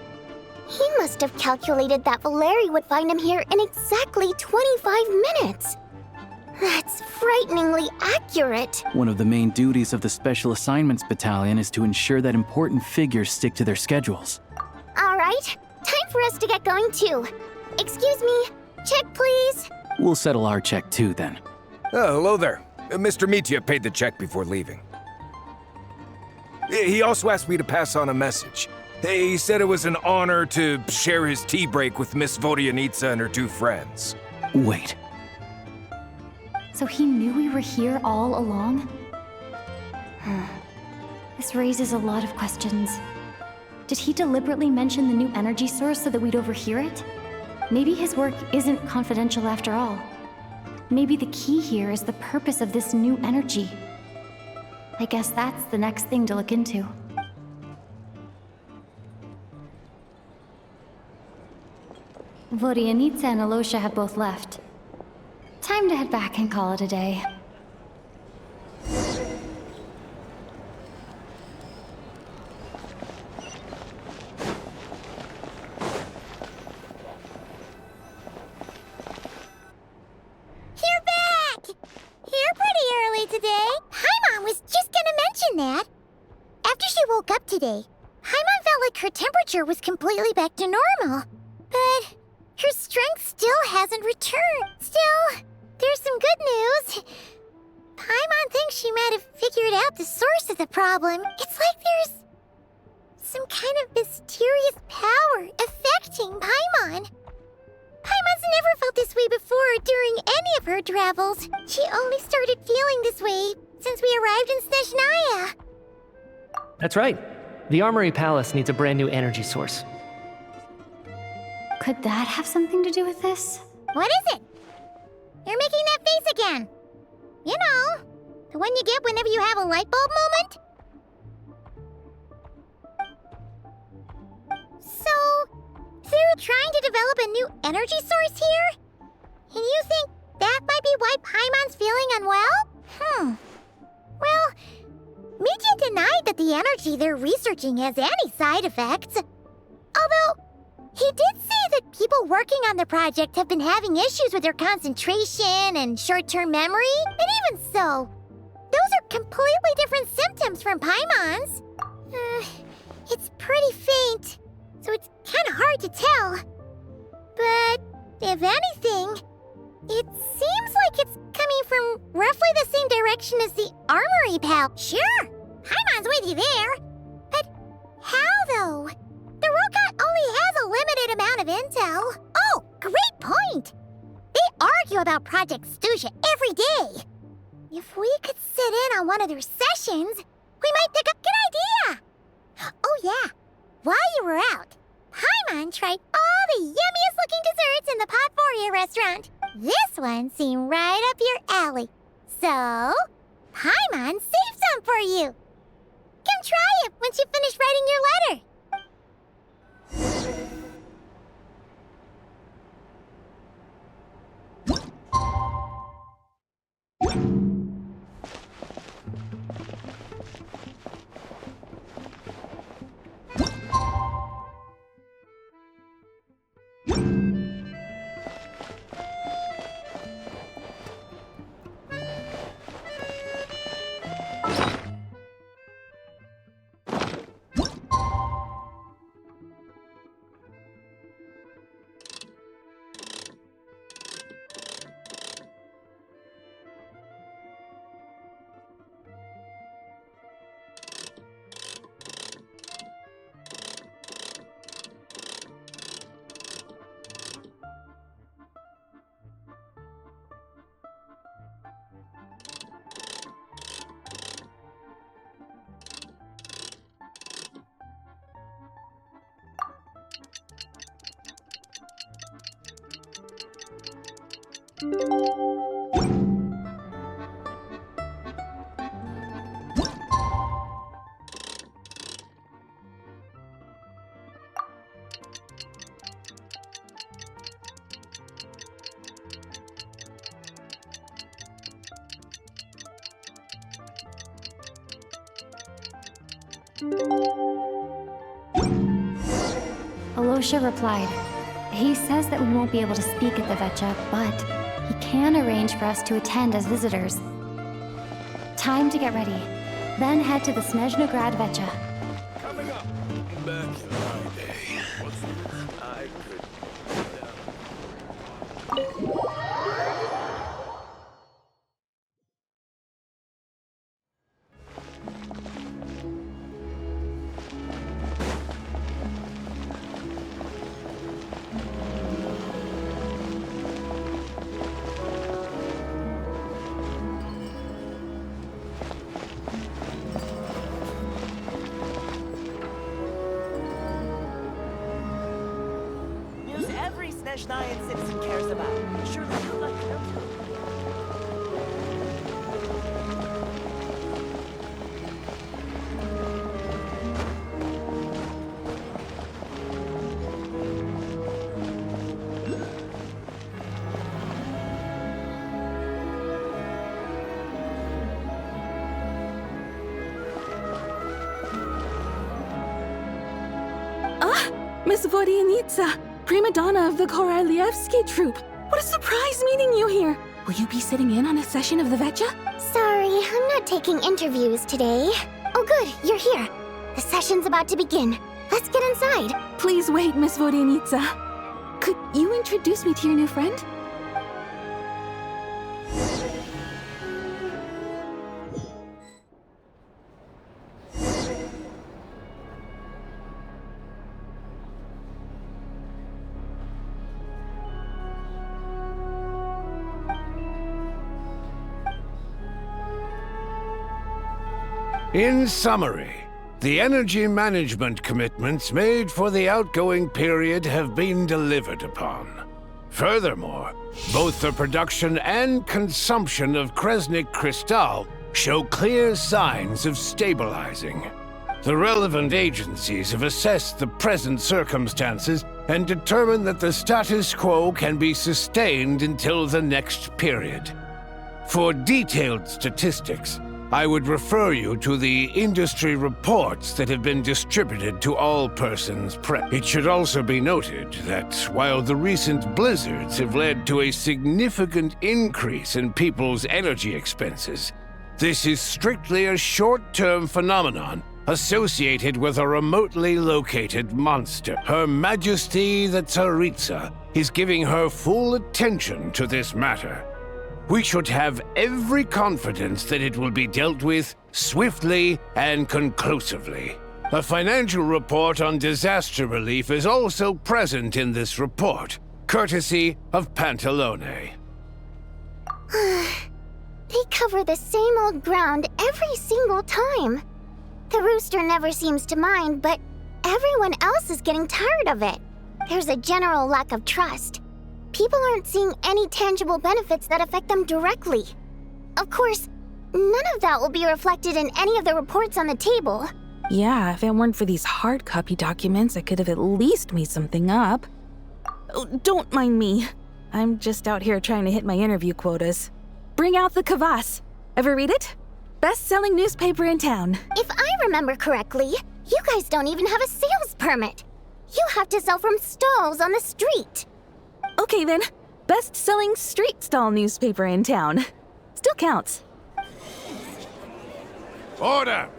He must have calculated that Valeri would find him here in exactly 25 minutes. That's frighteningly accurate. One of the main duties of the Special Assignments Battalion is to ensure that important figures stick to their schedules. All right, time for us to get going too. Excuse me, check please. We'll settle our check too then. Oh, hello there. Mr. Mitya paid the check before leaving. He also asked me to pass on a message. He said it was an honor to share his tea break with Miss Vodyanitsa and her two friends. Wait. So he knew we were here all along? This raises a lot of questions. Did he deliberately mention the new energy source so that we'd overhear it? Maybe his work isn't confidential after all. Maybe the key here is the purpose of this new energy. I guess that's the next thing to look into. Vodyanitsa and Aloysha have both left. Time to head back and call it a day. You're back! You're pretty early today. Paimon was just gonna mention that. After she woke up today, Paimon felt like her temperature was completely back to normal. But her strength still hasn't returned. Still, there's some good news. Paimon thinks she might have figured out the source of the problem. It's like there's some kind of mysterious power affecting Paimon. Paimon's never felt this way before during any of her travels. She only started feeling this way since we arrived in Snezhnaya. That's right. The Armory Palace needs a brand new energy source. Could that have something to do with this? What is it? You're making that face again. You know, the one you get whenever you have a light bulb moment? So, they're trying to develop a new energy source here? And you think that might be why Paimon's feeling unwell? Well, Mitya denied that the energy they're researching has any side effects. Although, he did say that people working on the project have been having issues with their concentration and short-term memory. And even so, those are completely different symptoms from Paimon's. It's pretty faint, so it's kind of hard to tell. But if anything, it seems like it's coming from roughly the same direction as the Armory Pal. Sure, Paimon's with you there. But how, though? The robot only has a limited amount of intel. Oh, great point! They argue about Project Stuzha every day. If we could sit in on one of their sessions, we might pick up a good idea. Oh yeah, while you were out, Paimon tried all the yummiest looking desserts in the Potvoria restaurant. This one seemed right up your alley. So, Paimon saved some for you. Come try it once you finish writing your letter. Aloysha replied. He says that we won't be able to speak at the Veche, but he can arrange for us to attend as visitors. Time to get ready. Then head to the Snezhnograd Veche. Coming up. Back in my day. I could... Every Snezhnayan citizen cares about. Surely you'd like to know too. Miss Vodyanitsa, prima donna of the Korolevskiy troupe. What a surprise meeting you here. Will you be sitting in on a session of the Veche? Sorry, I'm not taking interviews today. Oh good, you're here. The session's about to begin. Let's get inside. Please wait, Miss Vodyanitsa. Could you introduce me to your new friend? In summary, the energy management commitments made for the outgoing period have been delivered upon. Furthermore, both the production and consumption of Kresnik Crystal show clear signs of stabilizing. The relevant agencies have assessed the present circumstances and determined that the status quo can be sustained until the next period. For detailed statistics, I would refer you to the industry reports that have been distributed to all persons present. It should also be noted that while the recent blizzards have led to a significant increase in people's energy expenses, this is strictly a short-term phenomenon associated with a remotely located monster. Her Majesty the Tsaritsa is giving her full attention to this matter. We should have every confidence that it will be dealt with swiftly and conclusively. A financial report on disaster relief is also present in this report, courtesy of Pantalone. They cover the same old ground every single time. The rooster never seems to mind, but everyone else is getting tired of it. There's a general lack of trust. People aren't seeing any tangible benefits that affect them directly. Of course, none of that will be reflected in any of the reports on the table. Yeah, if it weren't for these hard copy documents, I could have at least made something up. Oh, don't mind me. I'm just out here trying to hit my interview quotas. Bring out the kvass. Ever read it? Best-selling newspaper in town. If I remember correctly, you guys don't even have a sales permit. You have to sell from stalls on the street. Okay then, best-selling street stall newspaper in town. Still counts. Order!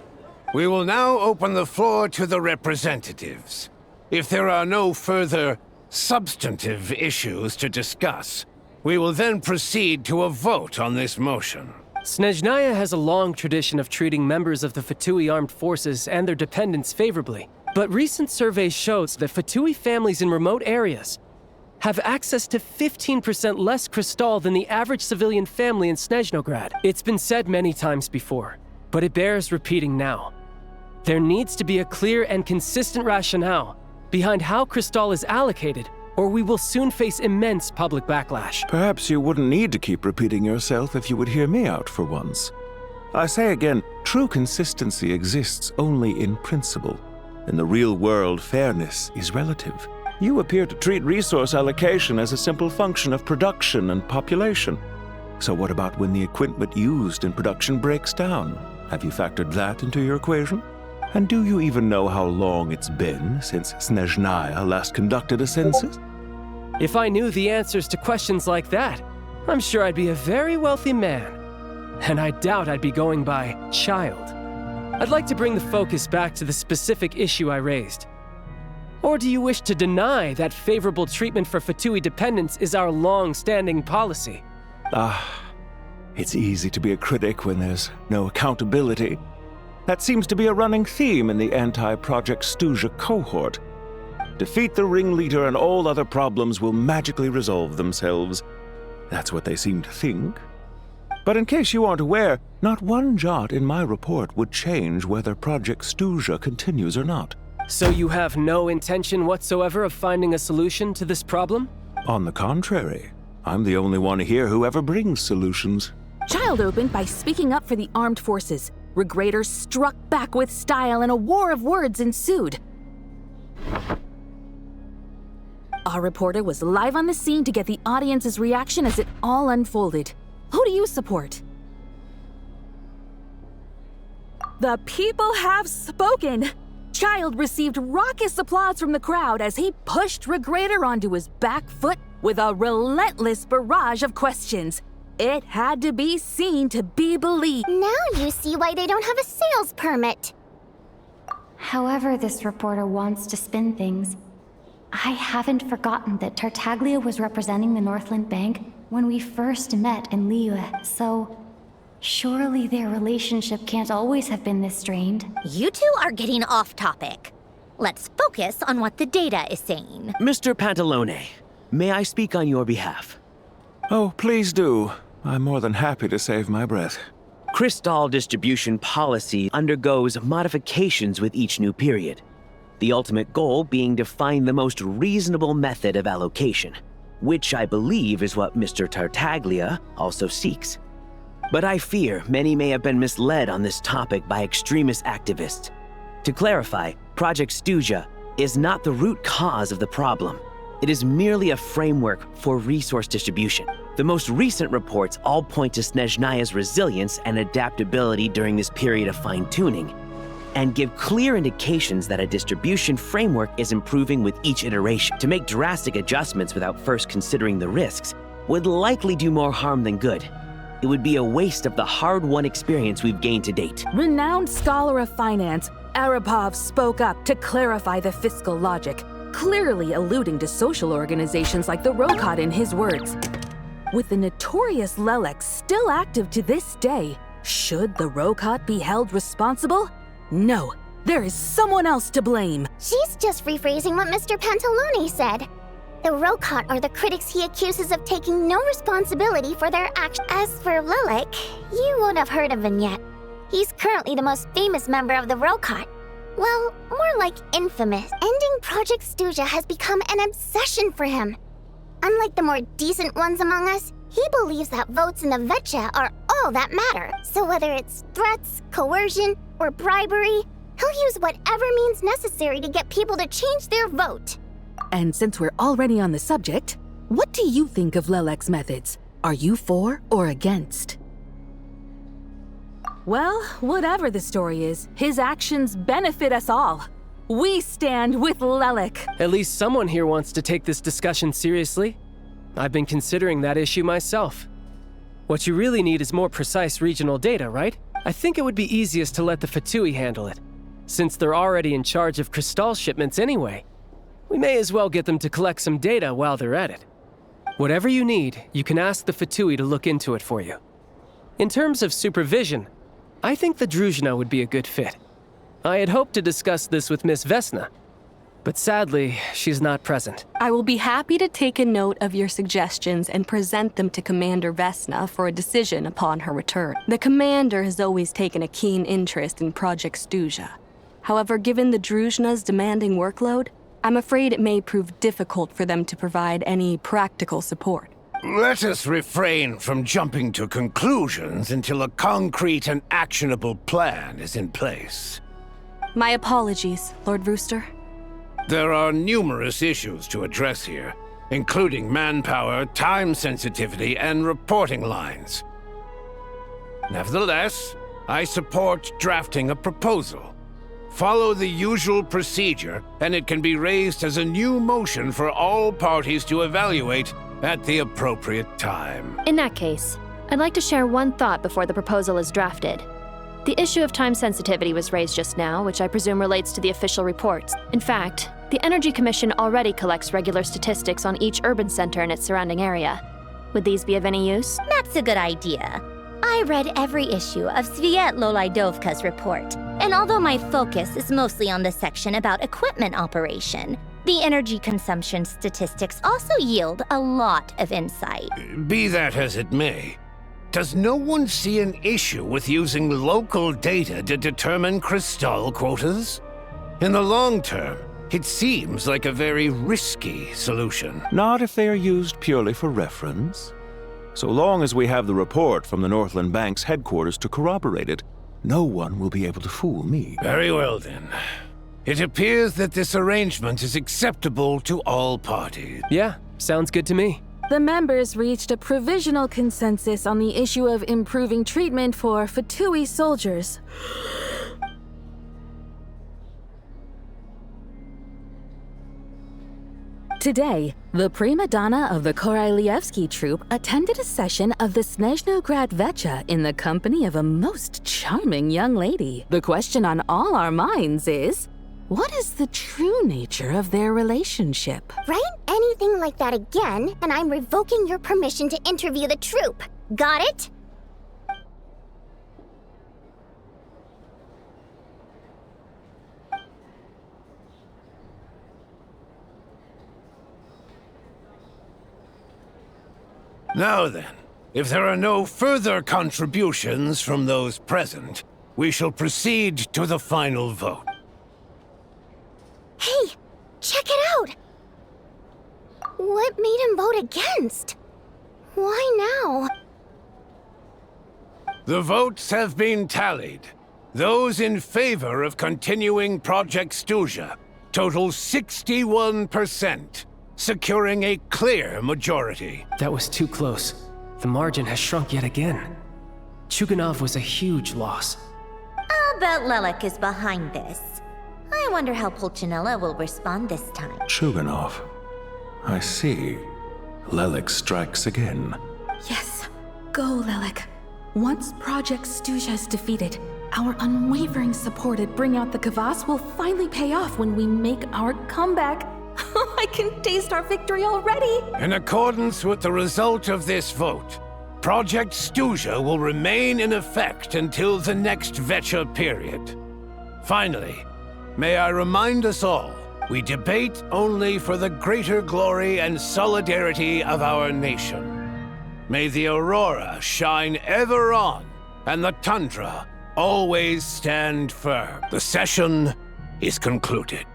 We will now open the floor to the representatives. If there are no further substantive issues to discuss, we will then proceed to a vote on this motion. Snezhnaya has a long tradition of treating members of the Fatui armed forces and their dependents favorably. But recent surveys shows that Fatui families in remote areas have access to 15% less crystal than the average civilian family in Snezhnograd. It's been said many times before, but it bears repeating now. There needs to be a clear and consistent rationale behind how crystal is allocated, or we will soon face immense public backlash. Perhaps you wouldn't need to keep repeating yourself if you would hear me out for once. I say again, true consistency exists only in principle. In the real world, fairness is relative. You appear to treat resource allocation as a simple function of production and population. So what about when the equipment used in production breaks down? Have you factored that into your equation? And do you even know how long it's been since Snezhnaya last conducted a census? If I knew the answers to questions like that, I'm sure I'd be a very wealthy man. And I doubt I'd be going by child. I'd like to bring the focus back to the specific issue I raised. Or do you wish to deny that favorable treatment for Fatui dependents is our long-standing policy? It's easy to be a critic when there's no accountability. That seems to be a running theme in the anti-Project Stuja cohort. Defeat the ringleader and all other problems will magically resolve themselves. That's what they seem to think. But in case you aren't aware, not one jot in my report would change whether Project Stuja continues or not. So you have no intention whatsoever of finding a solution to this problem? On the contrary, I'm the only one here who ever brings solutions. Child opened by speaking up for the armed forces. Regrator struck back with style and a war of words ensued. Our reporter was live on the scene to get the audience's reaction as it all unfolded. Who do you support? The people have spoken! Child received raucous applause from the crowd as he pushed Regrator onto his back foot with a relentless barrage of questions. It had to be seen to be believed. Now you see why they don't have a sales permit. However this reporter wants to spin things, I haven't forgotten that Tartaglia was representing the Northland Bank when we first met in Liyue, so surely their relationship can't always have been this strained. You two are getting off topic. Let's focus on what the data is saying. Mr. Pantalone, may I speak on your behalf? Oh, please do. I'm more than happy to save my breath. Crystal distribution policy undergoes modifications with each new period. The ultimate goal being to find the most reasonable method of allocation, which I believe is what Mr. Tartaglia also seeks. But I fear many may have been misled on this topic by extremist activists. To clarify, Project Stuja is not the root cause of the problem. It is merely a framework for resource distribution. The most recent reports all point to Snezhnaya's resilience and adaptability during this period of fine-tuning, and give clear indications that a distribution framework is improving with each iteration. To make drastic adjustments without first considering the risks would likely do more harm than good. It would be a waste of the hard-won experience we've gained to date. Renowned scholar of finance, Arapov spoke up to clarify the fiscal logic, clearly alluding to social organizations like the Rokot in his words. With the notorious Lelek still active to this day, should the Rokot be held responsible? No, there is someone else to blame. She's just rephrasing what Mr. Pantalone said. The Rokot are the critics he accuses of taking no responsibility for their actions. As for Lelek, you won't have heard of him yet. He's currently the most famous member of the Rokot. Well, more like infamous. Ending Project Stuja has become an obsession for him. Unlike the more decent ones among us, he believes that votes in the Veche are all that matter. So whether it's threats, coercion, or bribery, he'll use whatever means necessary to get people to change their vote. And since we're already on the subject, what do you think of Lelek's methods? Are you for or against? Well, whatever the story is, his actions benefit us all. We stand with Lelek. At least someone here wants to take this discussion seriously. I've been considering that issue myself. What you really need is more precise regional data, right? I think it would be easiest to let the Fatui handle it, since they're already in charge of Crystal shipments anyway. We may as well get them to collect some data while they're at it. Whatever you need, you can ask the Fatui to look into it for you. In terms of supervision, I think the Druzhna would be a good fit. I had hoped to discuss this with Miss Vesna, but sadly, she's not present. I will be happy to take a note of your suggestions and present them to Commander Vesna for a decision upon her return. The Commander has always taken a keen interest in Project Stuja. However, given the Druzhna's demanding workload, I'm afraid it may prove difficult for them to provide any practical support. Let us refrain from jumping to conclusions until a concrete and actionable plan is in place. My apologies, Lord Rooster. There are numerous issues to address here, including manpower, time sensitivity, and reporting lines. Nevertheless, I support drafting a proposal. follow the usual procedure, and it can be raised as a new motion for all parties to evaluate at the appropriate time. In that case, I'd like to share one thought before the proposal is drafted. The issue of time sensitivity was raised just now, which I presume relates to the official reports. In fact, the Energy Commission already collects regular statistics on each urban center and its surrounding area. Would these be of any use? That's a good idea. I read every issue of Svietlolaidovka's report, and although my focus is mostly on the section about equipment operation, the energy consumption statistics also yield a lot of insight. Be that as it may, does no one see an issue with using local data to determine crystal quotas? In the long term, it seems like a very risky solution. Not if they are used purely for reference. So long as we have the report from the Northland Bank's headquarters to corroborate it, no one will be able to fool me. Very well then. It appears that this arrangement is acceptable to all parties. Yeah, sounds good to me. The members reached a provisional consensus on the issue of improving treatment for Fatui soldiers. Today, the prima donna of the Korolevskiy troupe attended a session of the Snezhnograd Veche in the company of a most charming young lady. The question on all our minds is, what is the true nature of their relationship? Write anything like that again, and I'm revoking your permission to interview the troupe. Got it? Now then, if there are no further contributions from those present, we shall proceed to the final vote. Hey, check it out! What made him vote against? Why now? The votes have been tallied. Those in favor of continuing Project Stuzha total 61%. Securing a clear majority. That was too close. The margin has shrunk yet again. Chuganov was a huge loss. I'll bet Lelek is behind this. I wonder how Pulcinella will respond this time. Chuganov. I see. Lelek strikes again. Yes. Go, Lelek. Once Project Stuzha is defeated, our unwavering support at Bring Out the Kvass will finally pay off when we make our comeback. I can taste our victory already! In accordance with the result of this vote, Project Stuzha will remain in effect until the next Veche period. Finally, may I remind us all, we debate only for the greater glory and solidarity of our nation. May the aurora shine ever on, and the tundra always stand firm. The session is concluded.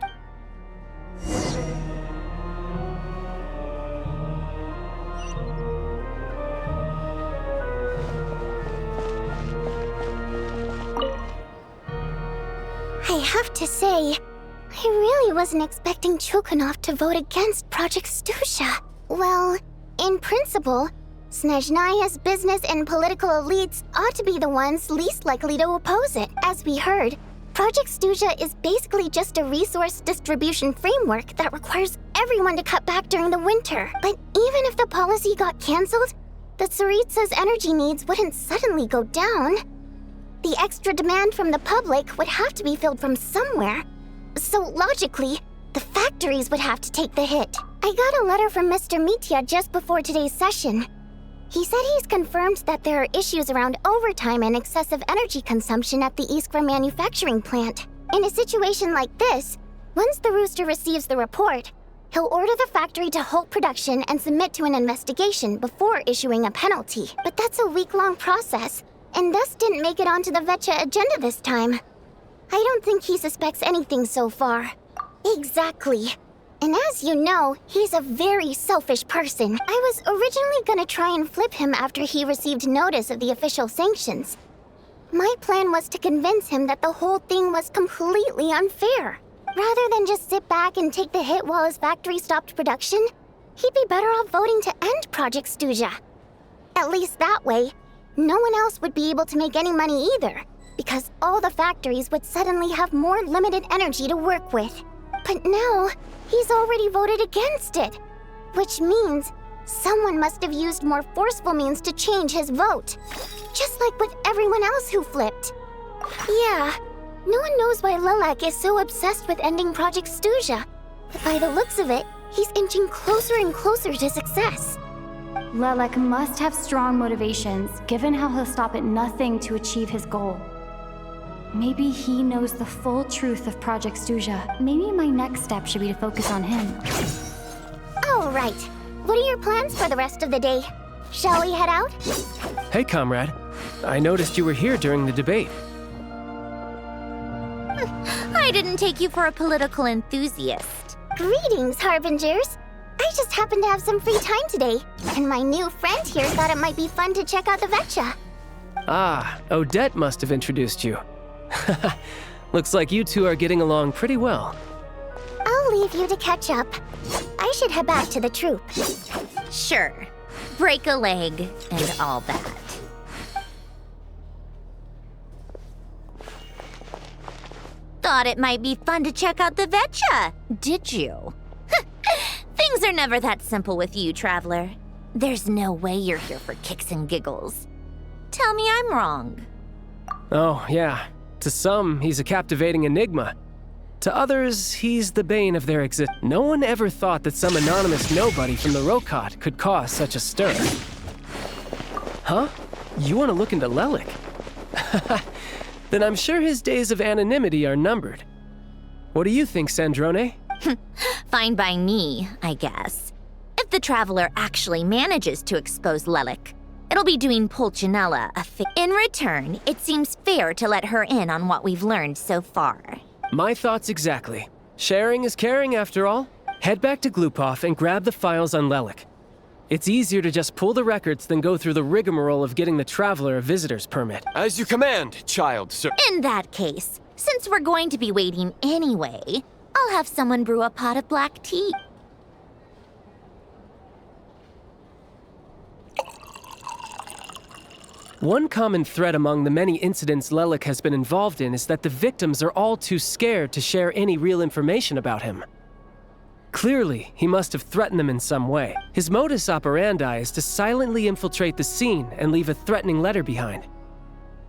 I have to say, I really wasn't expecting Chuganov to vote against Project Stuzha. Well, in principle, Snezhnaya's business and political elites ought to be the ones least likely to oppose it. As we heard, Project Stuzha is basically just a resource distribution framework that requires everyone to cut back during the winter. But even if the policy got cancelled, the Tsaritsa's energy needs wouldn't suddenly go down. The extra demand from the public would have to be filled from somewhere. So logically, the factories would have to take the hit. I got a letter from Mr. Mitya just before today's session. He said he's confirmed that there are issues around overtime and excessive energy consumption at the Iskra manufacturing plant. In a situation like this, once the Rooster receives the report, he'll order the factory to halt production and submit to an investigation before issuing a penalty. But that's a week-long process, and thus didn't make it onto the Veche agenda this time. I don't think he suspects anything so far. Exactly. And as you know, he's a very selfish person. I was originally gonna try and flip him after he received notice of the official sanctions. My plan was to convince him that the whole thing was completely unfair. Rather than just sit back and take the hit while his factory stopped production, he'd be better off voting to end Project Stuzha. At least that way, no one else would be able to make any money either. because all the factories would suddenly have more limited energy to work with. But now, he's already voted against it, which means someone must have used more forceful means to change his vote, just like with everyone else who flipped. Yeah, no one knows why Lilac is so obsessed with ending Project Stuzha, but by the looks of it, he's inching closer and closer to success. Lilac must have strong motivations, given how he'll stop at nothing to achieve his goal. Maybe he knows the full truth of Project Stuzha. Maybe my next step should be to focus on him. All right. What are your plans for the rest of the day? Shall we head out? Hey, comrade. I noticed you were here during the debate. I didn't take you for a political enthusiast. Greetings, Harbingers. I just happened to have some free time today, and my new friend here thought it might be fun to check out the Veche. Ah, Odette must have introduced you. Looks like you two are getting along pretty well. I'll leave you to catch up. I should head back to the troop. Sure. Break a leg and all that. Thought it might be fun to check out the Veche, did you? Things are never that simple with you, Traveler. There's no way you're here for kicks and giggles. Tell me I'm wrong. Oh, yeah. To some, he's a captivating enigma. To others, he's the bane of their existence. No one ever thought that some anonymous nobody from the Rokot could cause such a stir. Huh? You want to look into Lelik? Then I'm sure his days of anonymity are numbered. What do you think, Sandrone? Fine by me, I guess. If the Traveler actually manages to expose Lelik, it'll be doing Pulcinella a favor. In return, it seems fair to let her in on what we've learned so far. My thoughts exactly. Sharing is caring, after all. Head back to Glupov and grab the files on Lelik. It's easier to just pull the records than go through the rigmarole of getting the Traveler a visitor's permit. As you command, child, sir. In that case, since we're going to be waiting anyway, I'll have someone brew a pot of black tea. One common thread among the many incidents Lelik has been involved in is that the victims are all too scared to share any real information about him. Clearly, he must have threatened them in some way. His modus operandi is to silently infiltrate the scene and leave a threatening letter behind.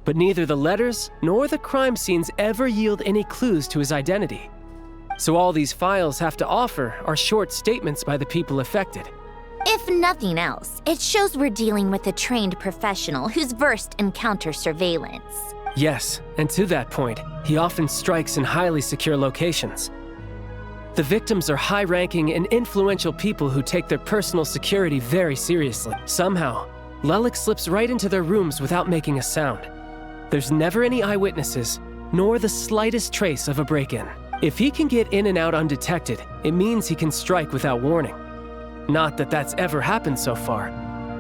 But neither the letters nor the crime scenes ever yield any clues to his identity. So all these files have to offer are short statements by the people affected. If nothing else, it shows we're dealing with a trained professional who's versed in counter-surveillance. Yes, and to that point, he often strikes in highly secure locations. The victims are high-ranking and influential people who take their personal security very seriously. Somehow, Lelik slips right into their rooms without making a sound. There's never any eyewitnesses, nor the slightest trace of a break-in. If he can get in and out undetected, it means he can strike without warning. Not that that's ever happened so far,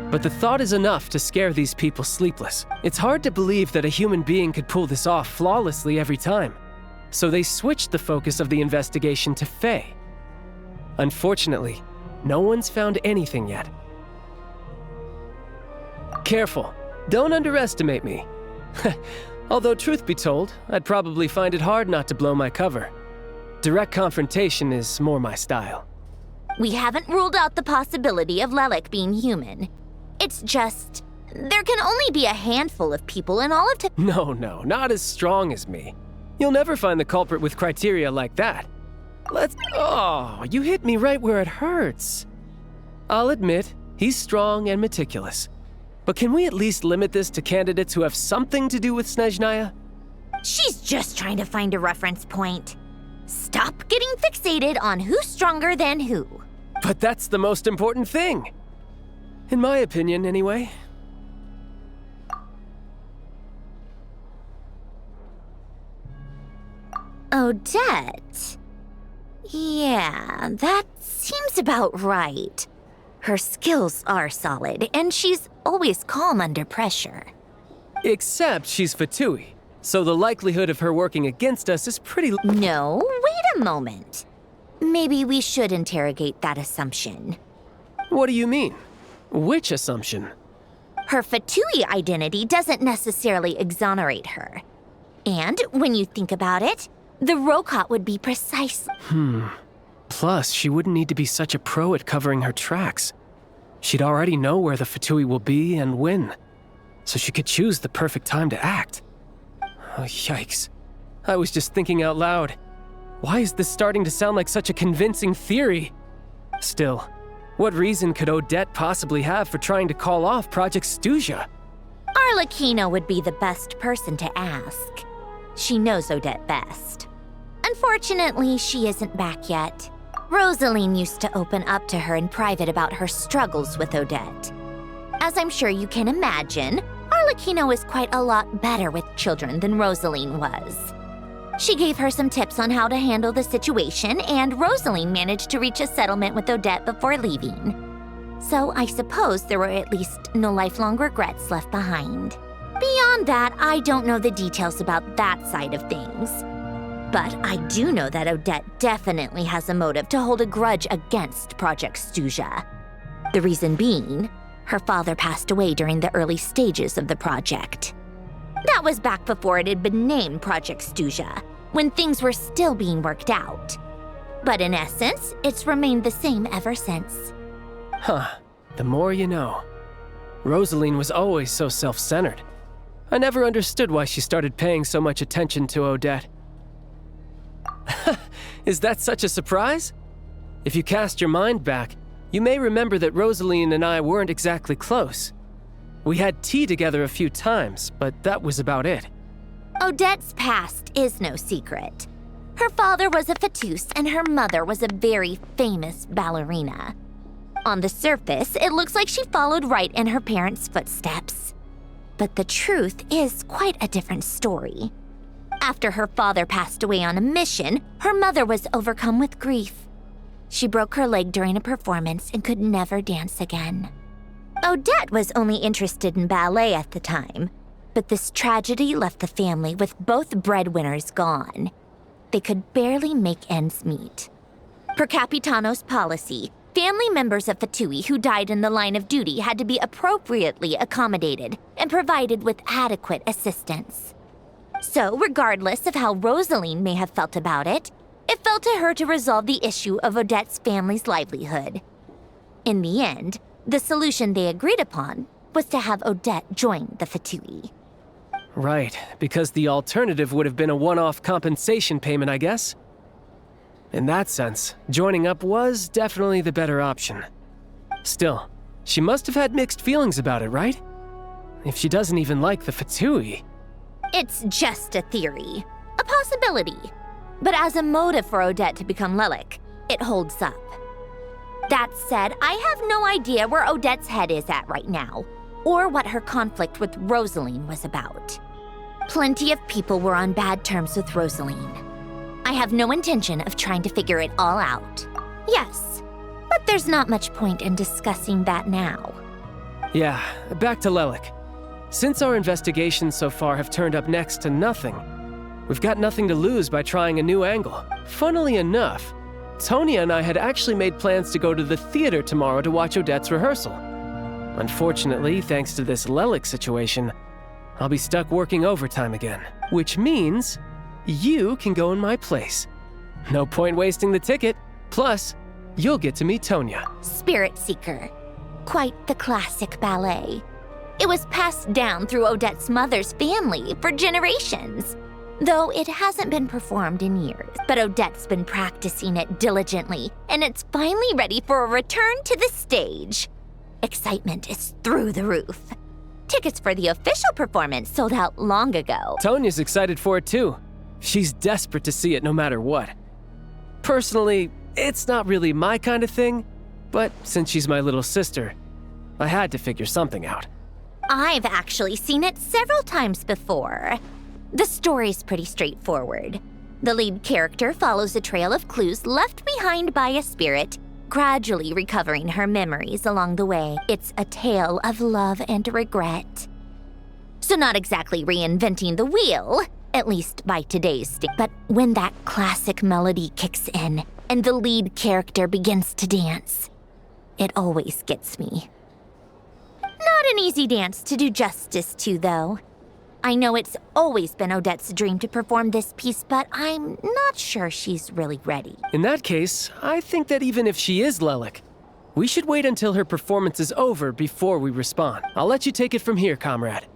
but the thought is enough to scare these people sleepless. It's hard to believe that a human being could pull this off flawlessly every time. So they switched the focus of the investigation to Faye. Unfortunately, no one's found anything yet. Careful, don't underestimate me. Although truth be told, I'd probably find it hard not to blow my cover. Direct confrontation is more my style. We haven't ruled out the possibility of Lelik being human. It's just, there can only be a handful of people in all of No, not as strong as me. You'll never find the culprit with criteria like that. Oh, you hit me right where it hurts. I'll admit, he's strong and meticulous. But can we at least limit this to candidates who have something to do with Snezhnaya? She's just trying to find a reference point. Stop getting fixated on who's stronger than who. But that's the most important thing. In my opinion, anyway. Odette? Yeah, that seems about right. Her skills are solid, and she's always calm under pressure. Except she's Fatui, so the likelihood of her working against us is pretty... No, wait a moment. Maybe we should interrogate that assumption. What do you mean? Which assumption? Her Fatui identity doesn't necessarily exonerate her. And when you think about it, the Rokot would be precisely... Plus, she wouldn't need to be such a pro at covering her tracks. She'd already know where the Fatui will be and when, so she could choose the perfect time to act. Oh, yikes. I was just thinking out loud. Why is this starting to sound like such a convincing theory? Still, what reason could Odette possibly have for trying to call off Project Stuzha? Arlecchino would be the best person to ask. She knows Odette best. Unfortunately, she isn't back yet. Rosaline used to open up to her in private about her struggles with Odette. As I'm sure you can imagine, Arlecchino is quite a lot better with children than Rosaline was. She gave her some tips on how to handle the situation, and Rosaline managed to reach a settlement with Odette before leaving. So I suppose there were at least no lifelong regrets left behind. Beyond that, I don't know the details about that side of things. But I do know that Odette definitely has a motive to hold a grudge against Project Stuzha. The reason being, her father passed away during the early stages of the project. That was back before it had been named Project Stuzha, when things were still being worked out. But in essence, it's remained the same ever since. Huh, the more you know. Rosaline was always so self-centered. I never understood why she started paying so much attention to Odette. Is that such a surprise? If you cast your mind back, you may remember that Rosaline and I weren't exactly close. We had tea together a few times, but that was about it. Odette's past is no secret. Her father was a fatus and her mother was a very famous ballerina. On the surface, it looks like she followed right in her parents' footsteps. But the truth is quite a different story. After her father passed away on a mission, her mother was overcome with grief. She broke her leg during a performance and could never dance again. Odette was only interested in ballet at the time, but this tragedy left the family with both breadwinners gone. They could barely make ends meet. Per Capitano's policy, family members of Fatui who died in the line of duty had to be appropriately accommodated and provided with adequate assistance. So, regardless of how Rosaline may have felt about it, it fell to her to resolve the issue of Odette's family's livelihood. In the end, the solution they agreed upon was to have Odette join the Fatui. Right, because the alternative would have been a one-off compensation payment, I guess. In that sense, joining up was definitely the better option. Still, she must have had mixed feelings about it, right? If she doesn't even like the Fatui... It's just a theory, a possibility. But as a motive for Odette to become Lelik, it holds up. That said, I have no idea where Odette's head is at right now, or what her conflict with Rosaline was about. Plenty of people were on bad terms with Rosaline. I have no intention of trying to figure it all out. Yes, but there's not much point in discussing that now. Yeah, back to Lelik. Since our investigations so far have turned up next to nothing, we've got nothing to lose by trying a new angle. Funnily enough, Tonya and I had actually made plans to go to the theater tomorrow to watch Odette's rehearsal. Unfortunately, thanks to this Lelik situation, I'll be stuck working overtime again, which means you can go in my place. No point wasting the ticket. Plus, you'll get to meet Tonya. Spirit Seeker. Quite the classic ballet. It was passed down through Odette's mother's family for generations, though it hasn't been performed in years. But Odette's been practicing it diligently, and it's finally ready for a return to the stage. Excitement is through the roof. Tickets for the official performance sold out long ago. Tonya's excited for it too. She's desperate to see it no matter what. Personally, it's not really my kind of thing, but since she's my little sister, I had to figure something out. I've actually seen it several times before. The story's pretty straightforward. The lead character follows a trail of clues left behind by a spirit, gradually recovering her memories along the way. It's a tale of love and regret. So not exactly reinventing the wheel, at least by today's standards. But when that classic melody kicks in and the lead character begins to dance, it always gets me. Not an easy dance to do justice to, though. I know it's always been Odette's dream to perform this piece, but I'm not sure she's really ready. In that case, I think that even if she is Lelik, we should wait until her performance is over before we respond. I'll let you take it from here, comrade.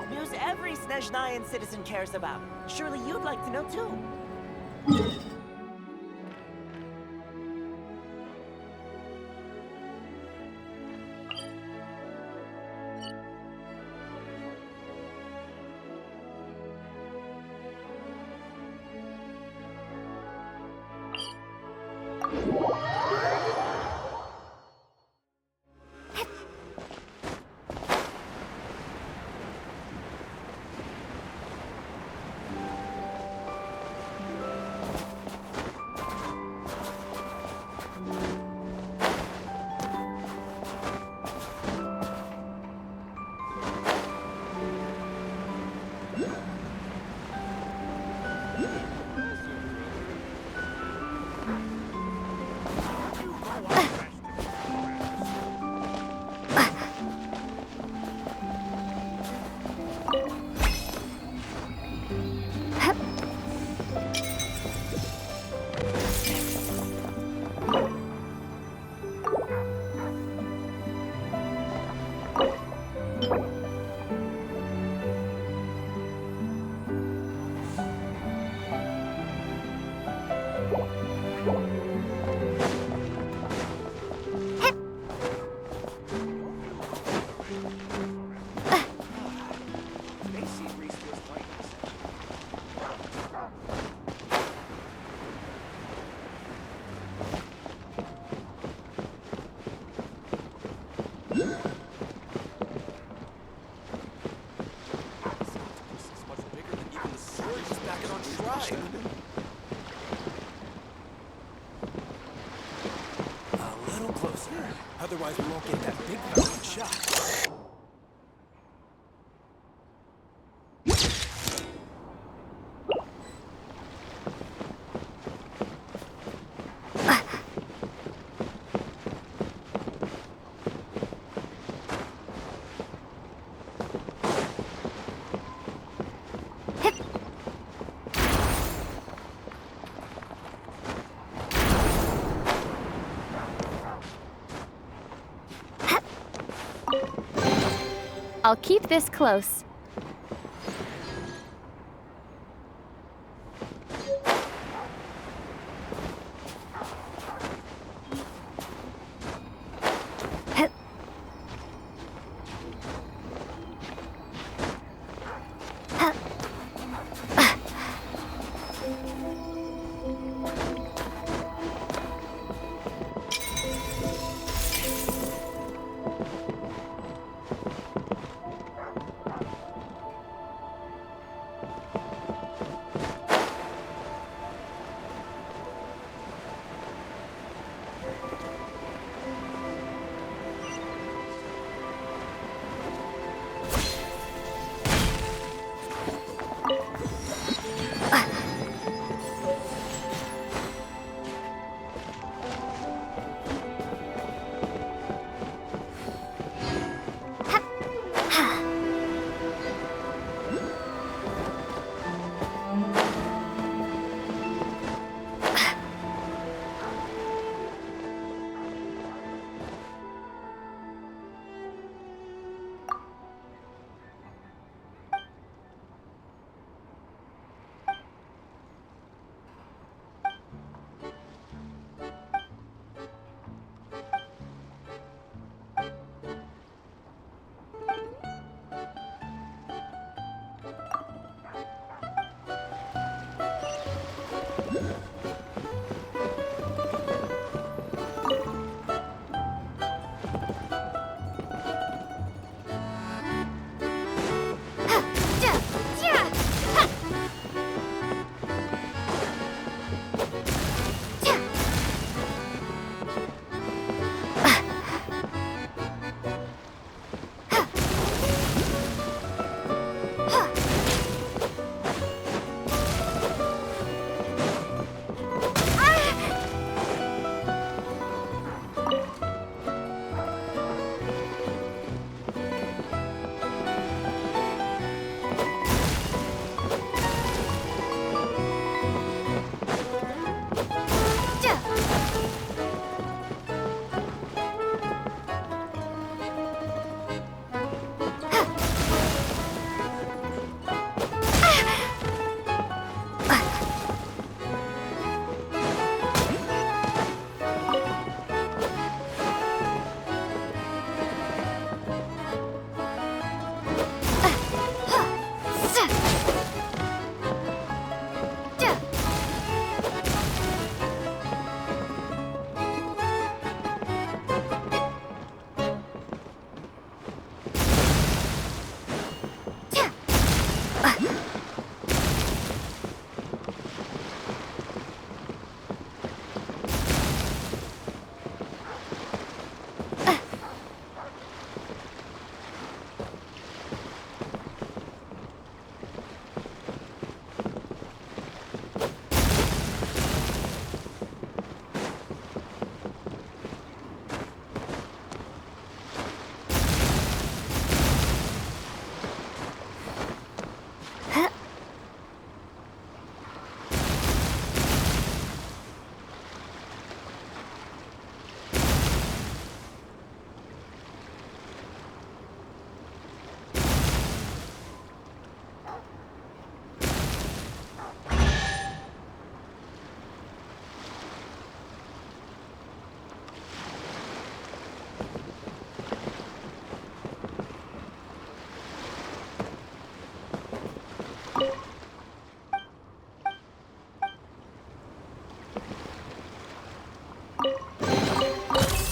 News every Snezhnayan citizen cares about. Surely you'd like to know too. Otherwise, we won't get that big fucking shot. I'll keep this close.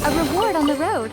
A reward on the road.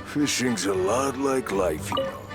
Fishing's a lot like life, you know.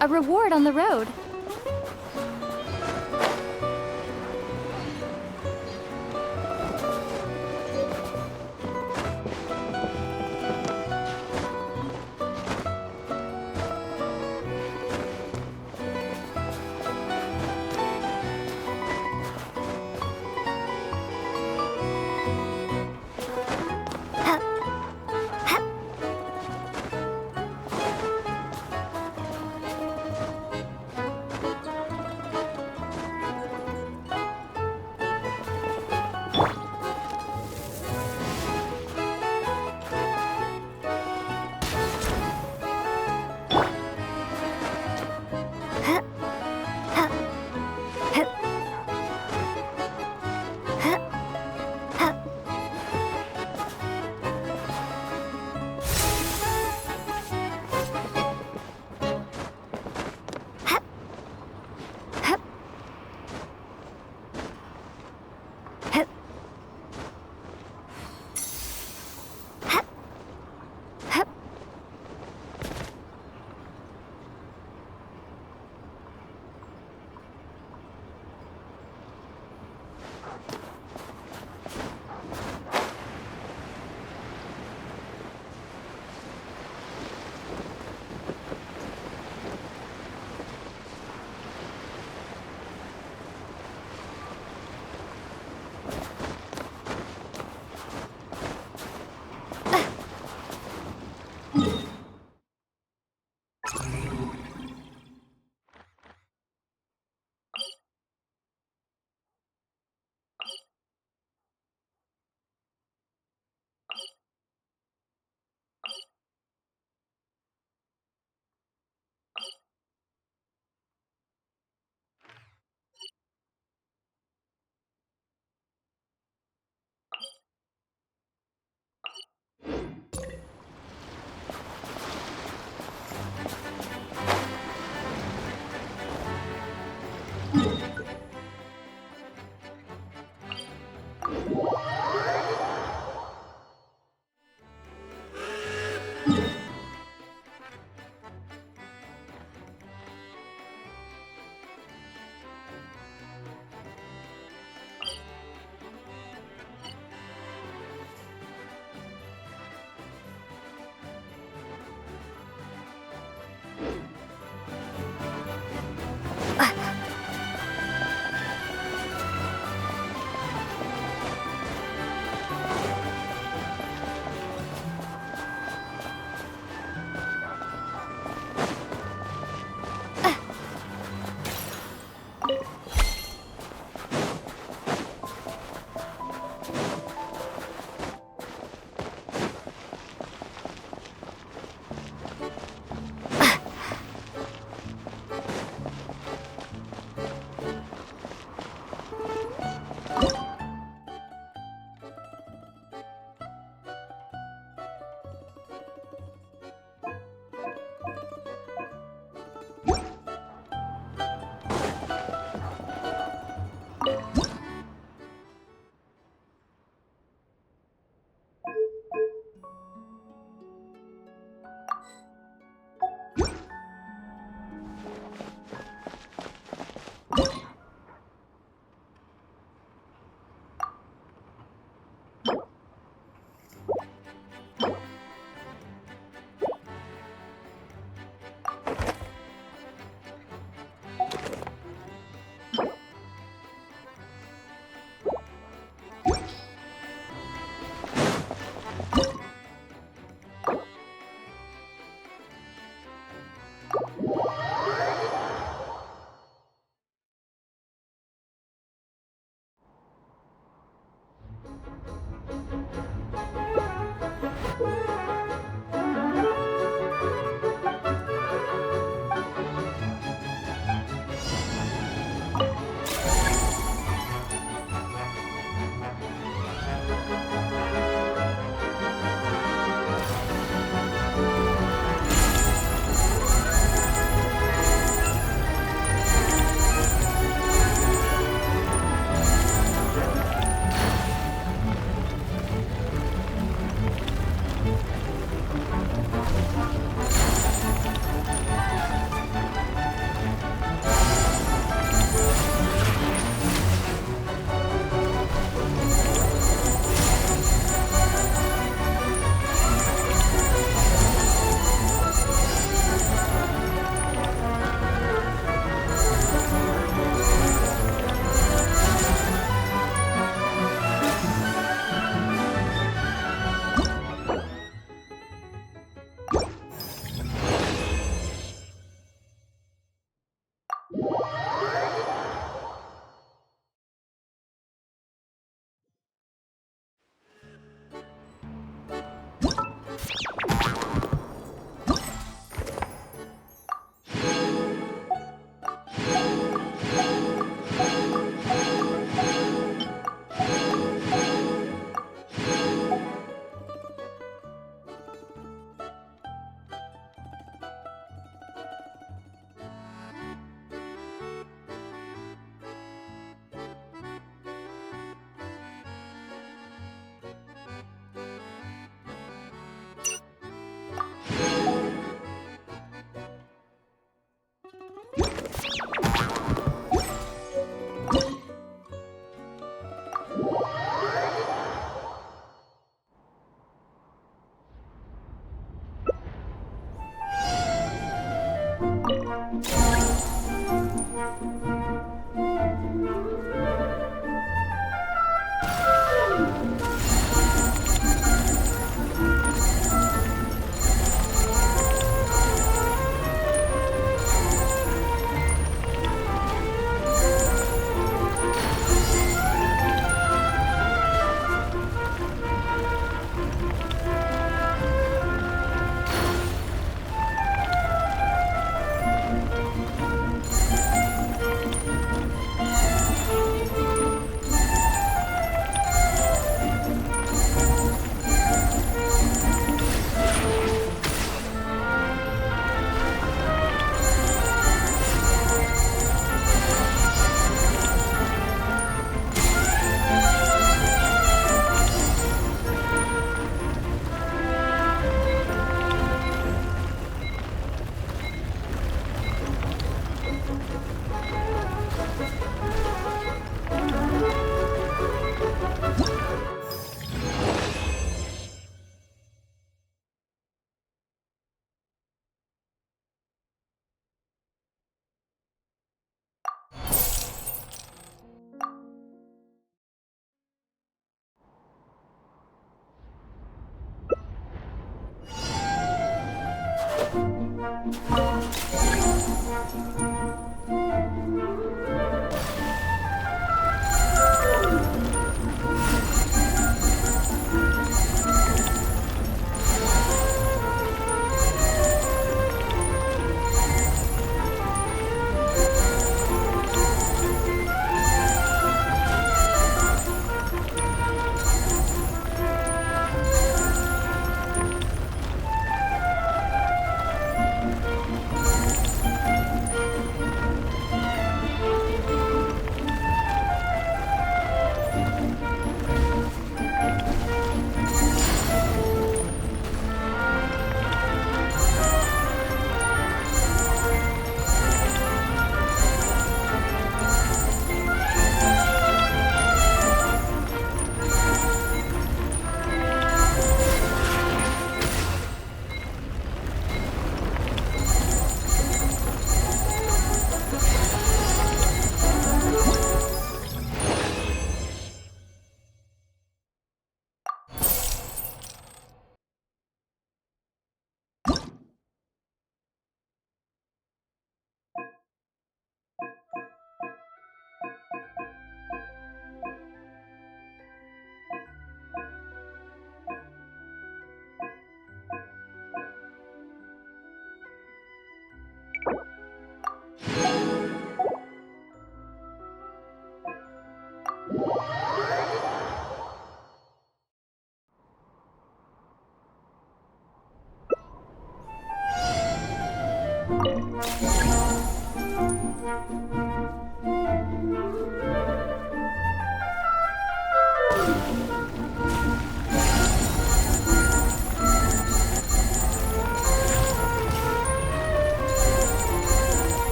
A reward on the road.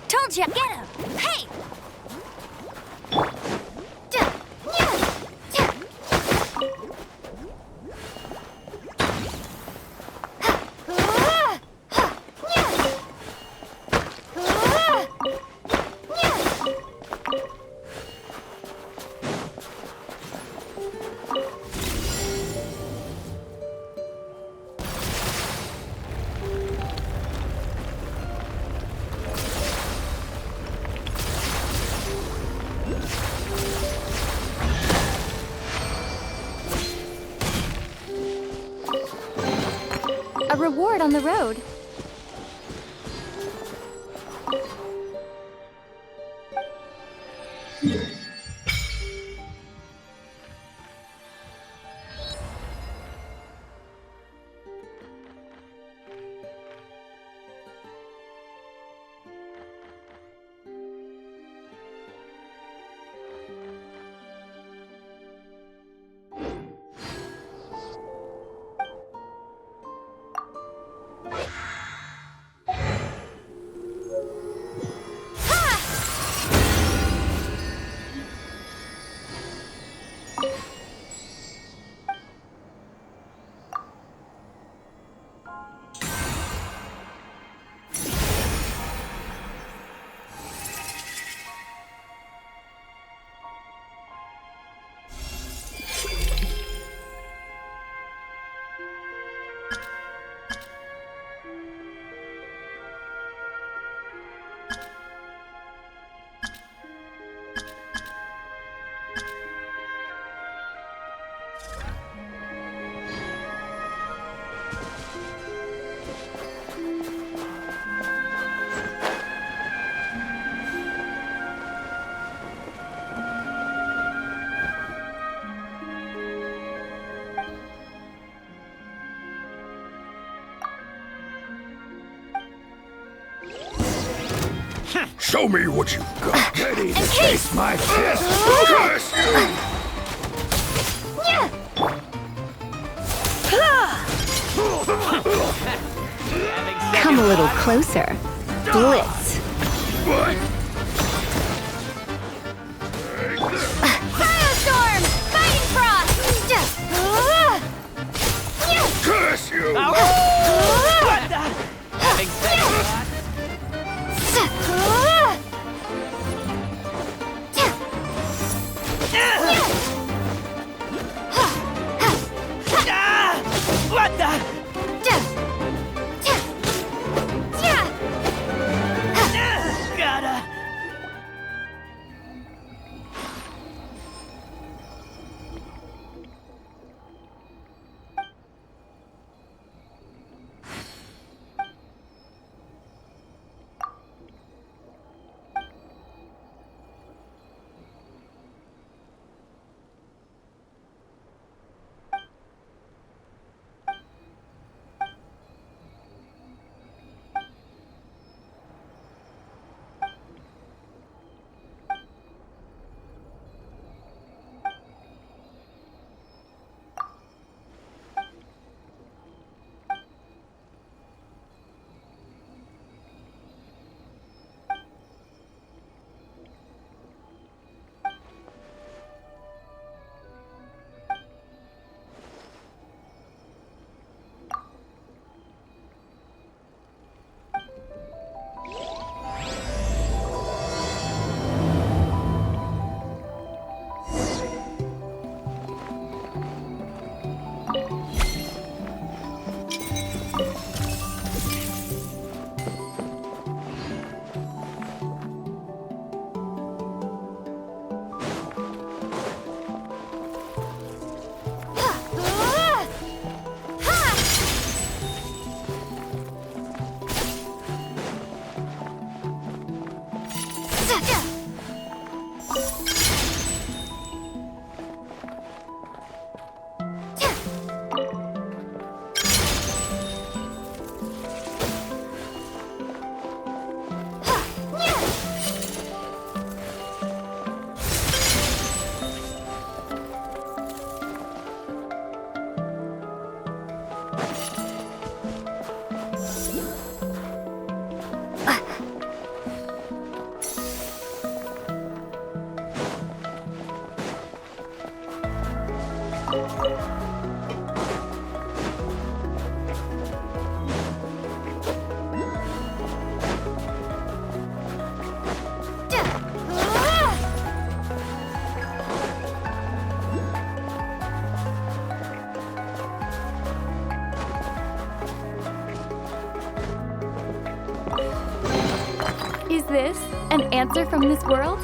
Told ya! Get him! Hey! A reward on the road. Show me what you've got. Ready to taste my fist. Curse you! Come a little closer. Blitz. Firestorm! Fighting Frost! Curse you! What the? Having sex a lot? What the? Gotta. Is this an answer from this world?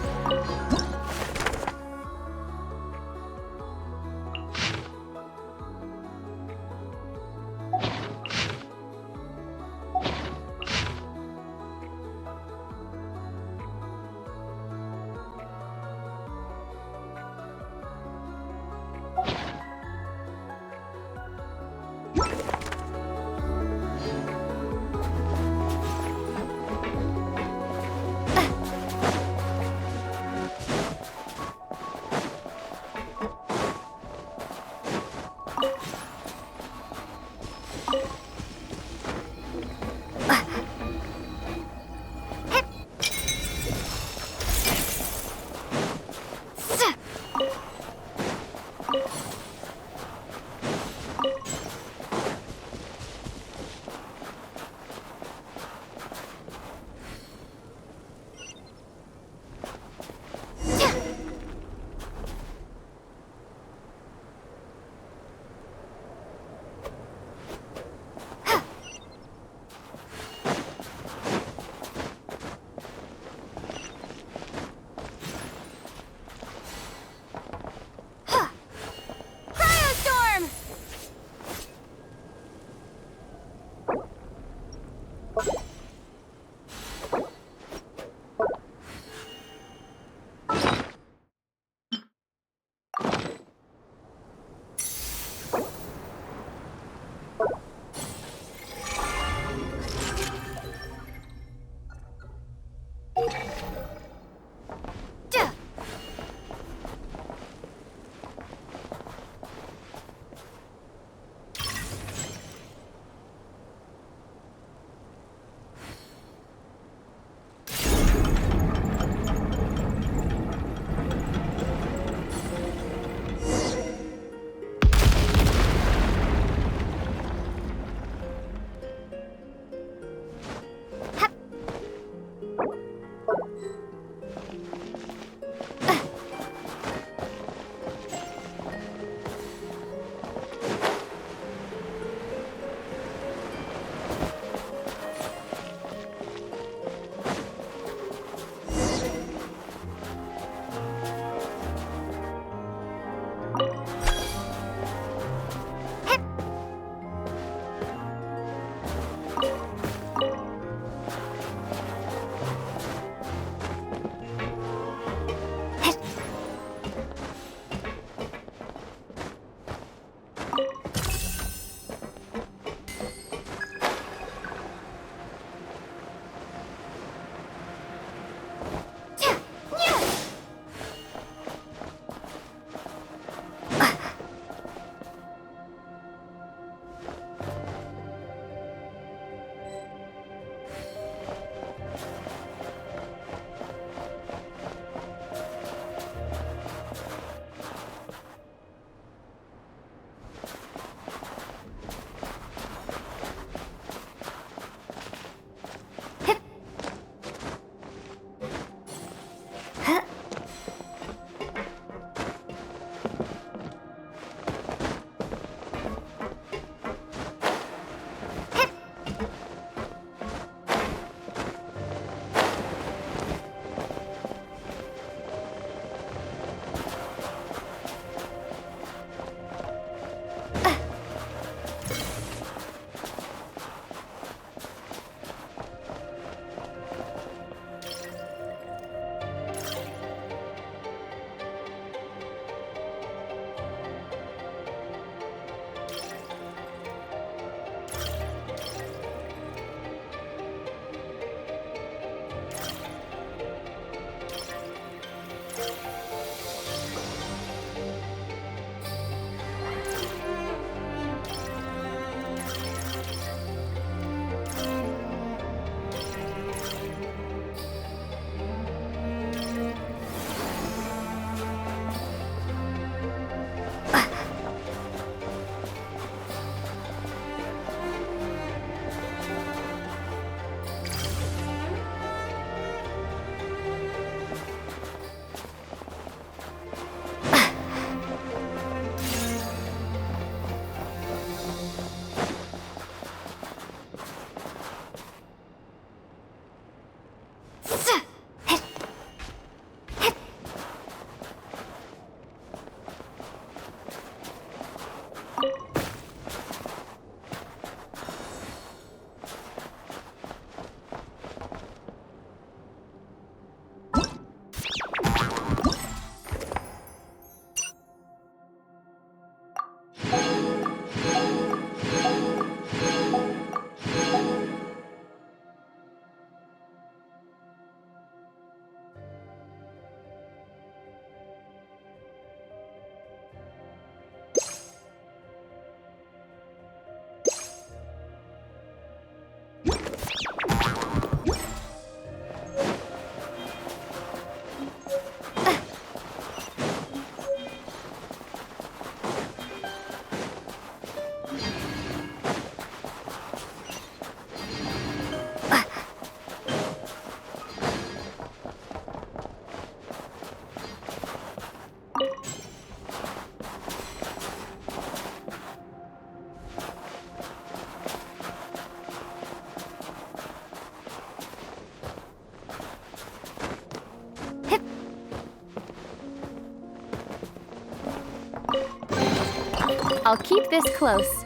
I'll keep this close.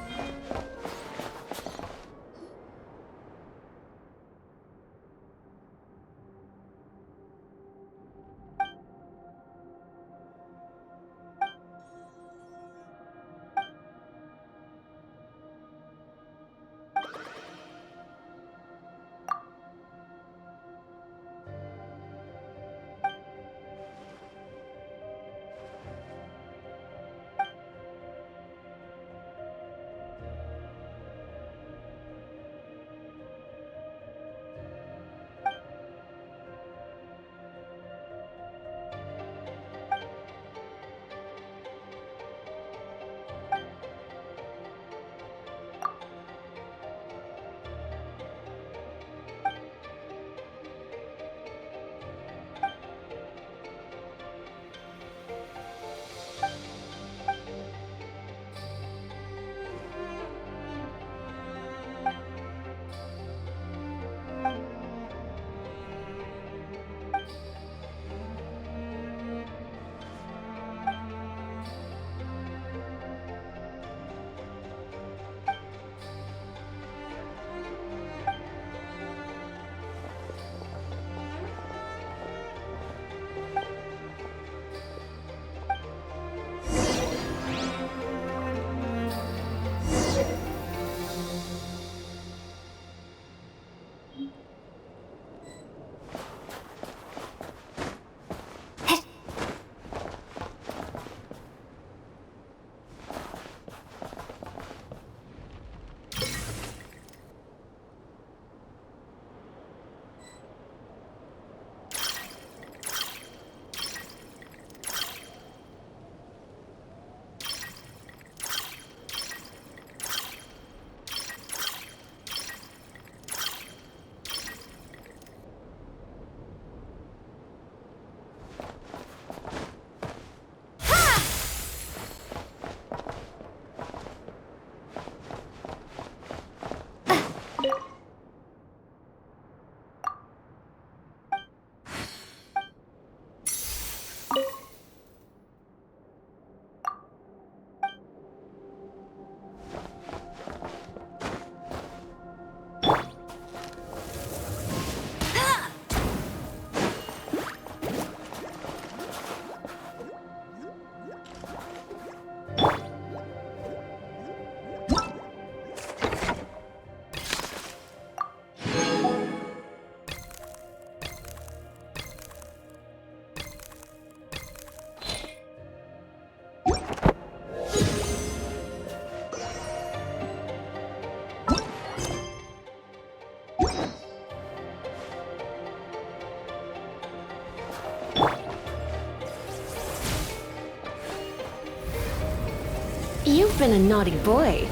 You've been a naughty boy.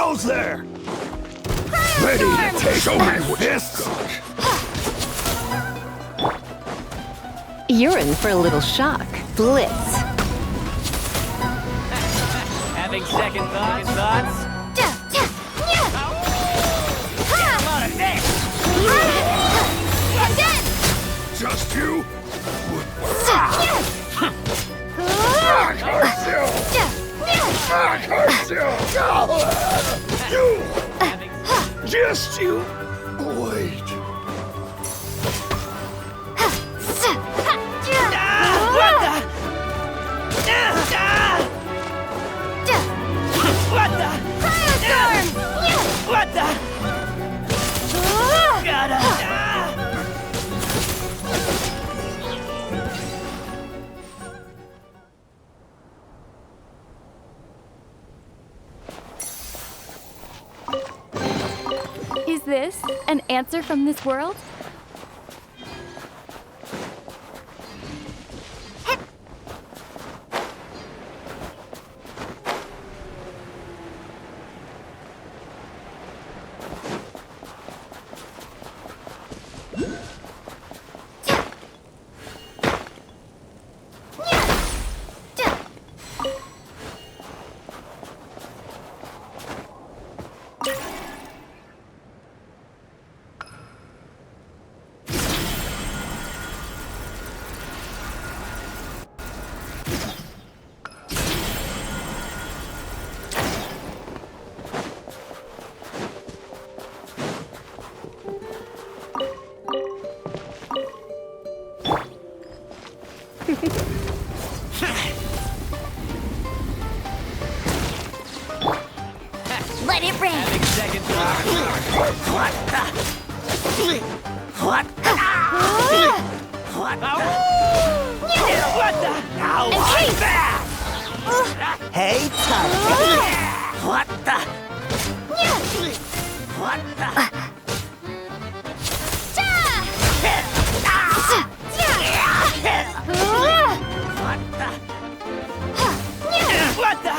Snowballs there! Ready to take over this? You're in for a little shock. Blitz. Having second thoughts? Just you? Just you. Wait. Is this an answer from this world? Let it rain. Having second thoughts? What the? What the? What the? What the? Now I'm back! Hey, tough. What the? What the? What the?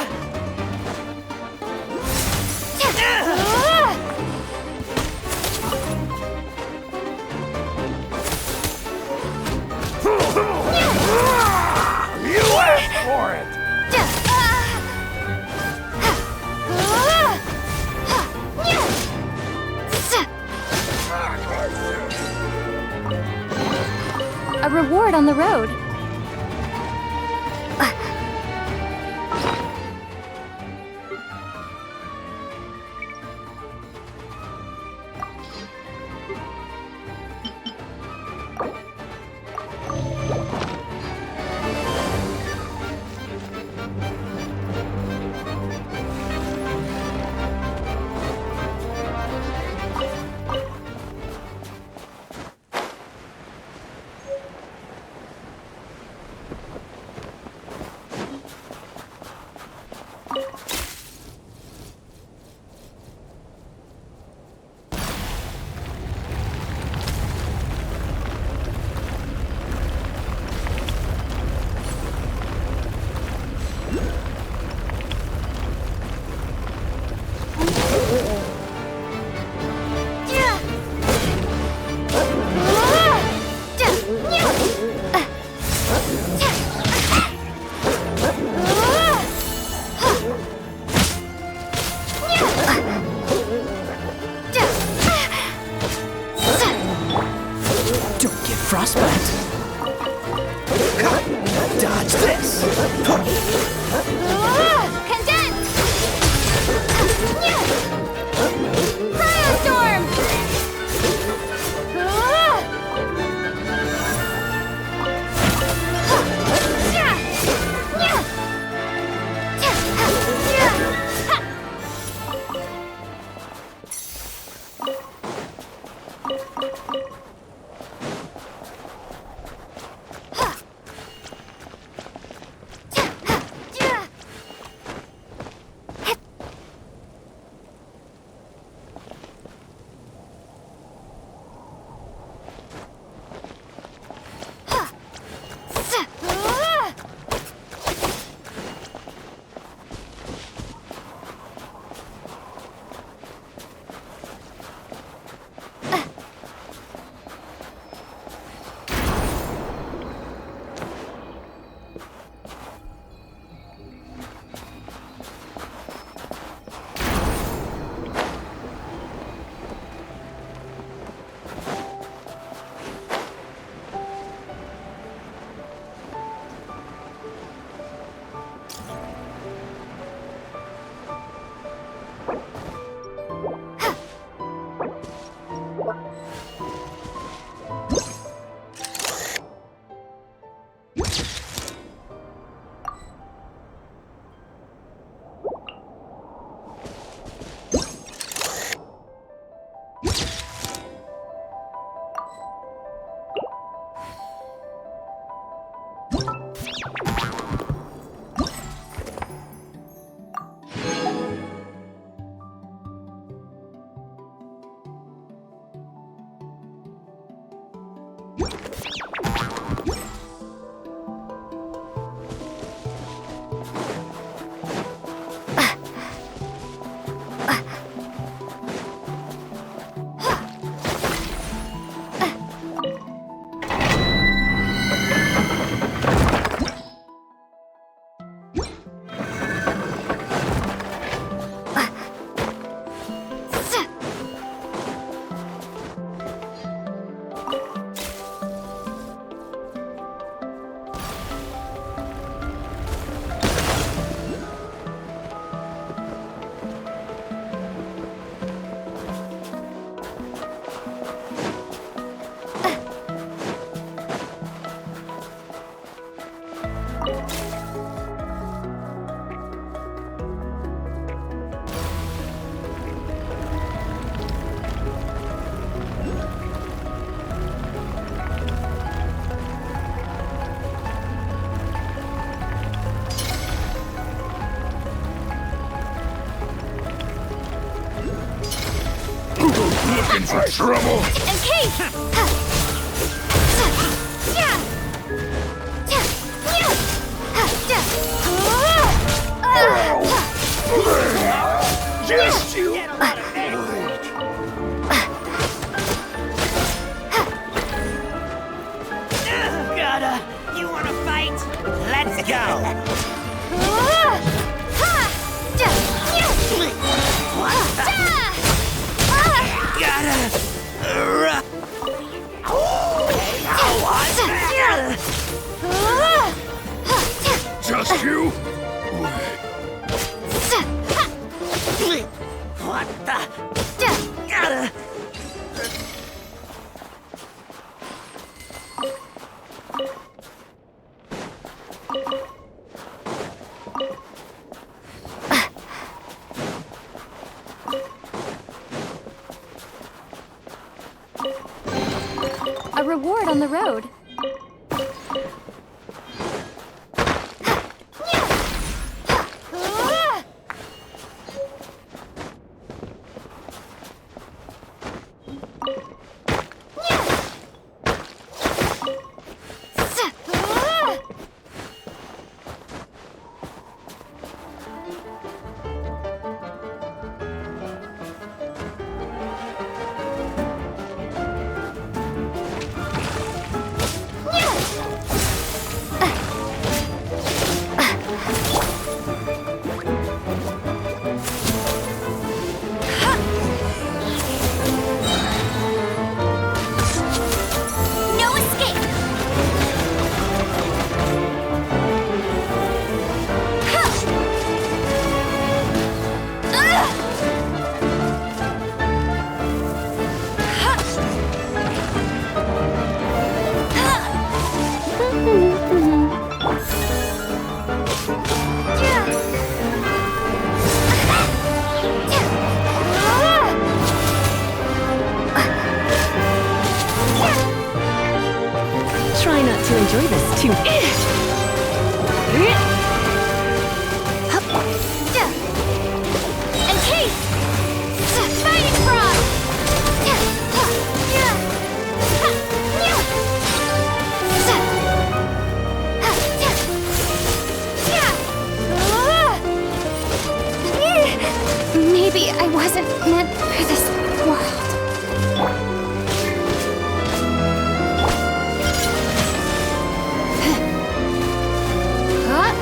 You asked for it! A reward on the road. for trouble. In case! Just you. Gotta, you wanna fight? Let's go! Just you? What the? A reward on the road. Enjoy this too. In case! Fighting frog! Maybe I wasn't meant for this world. Huh?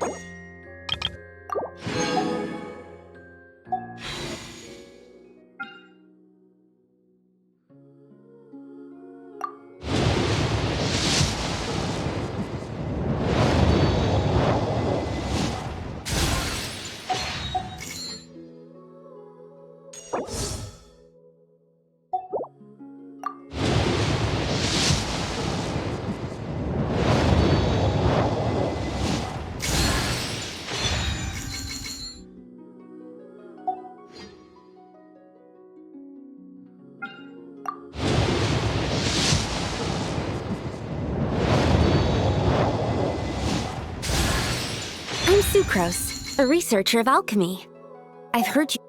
I'm Sucrose, a researcher of alchemy. I've heard you.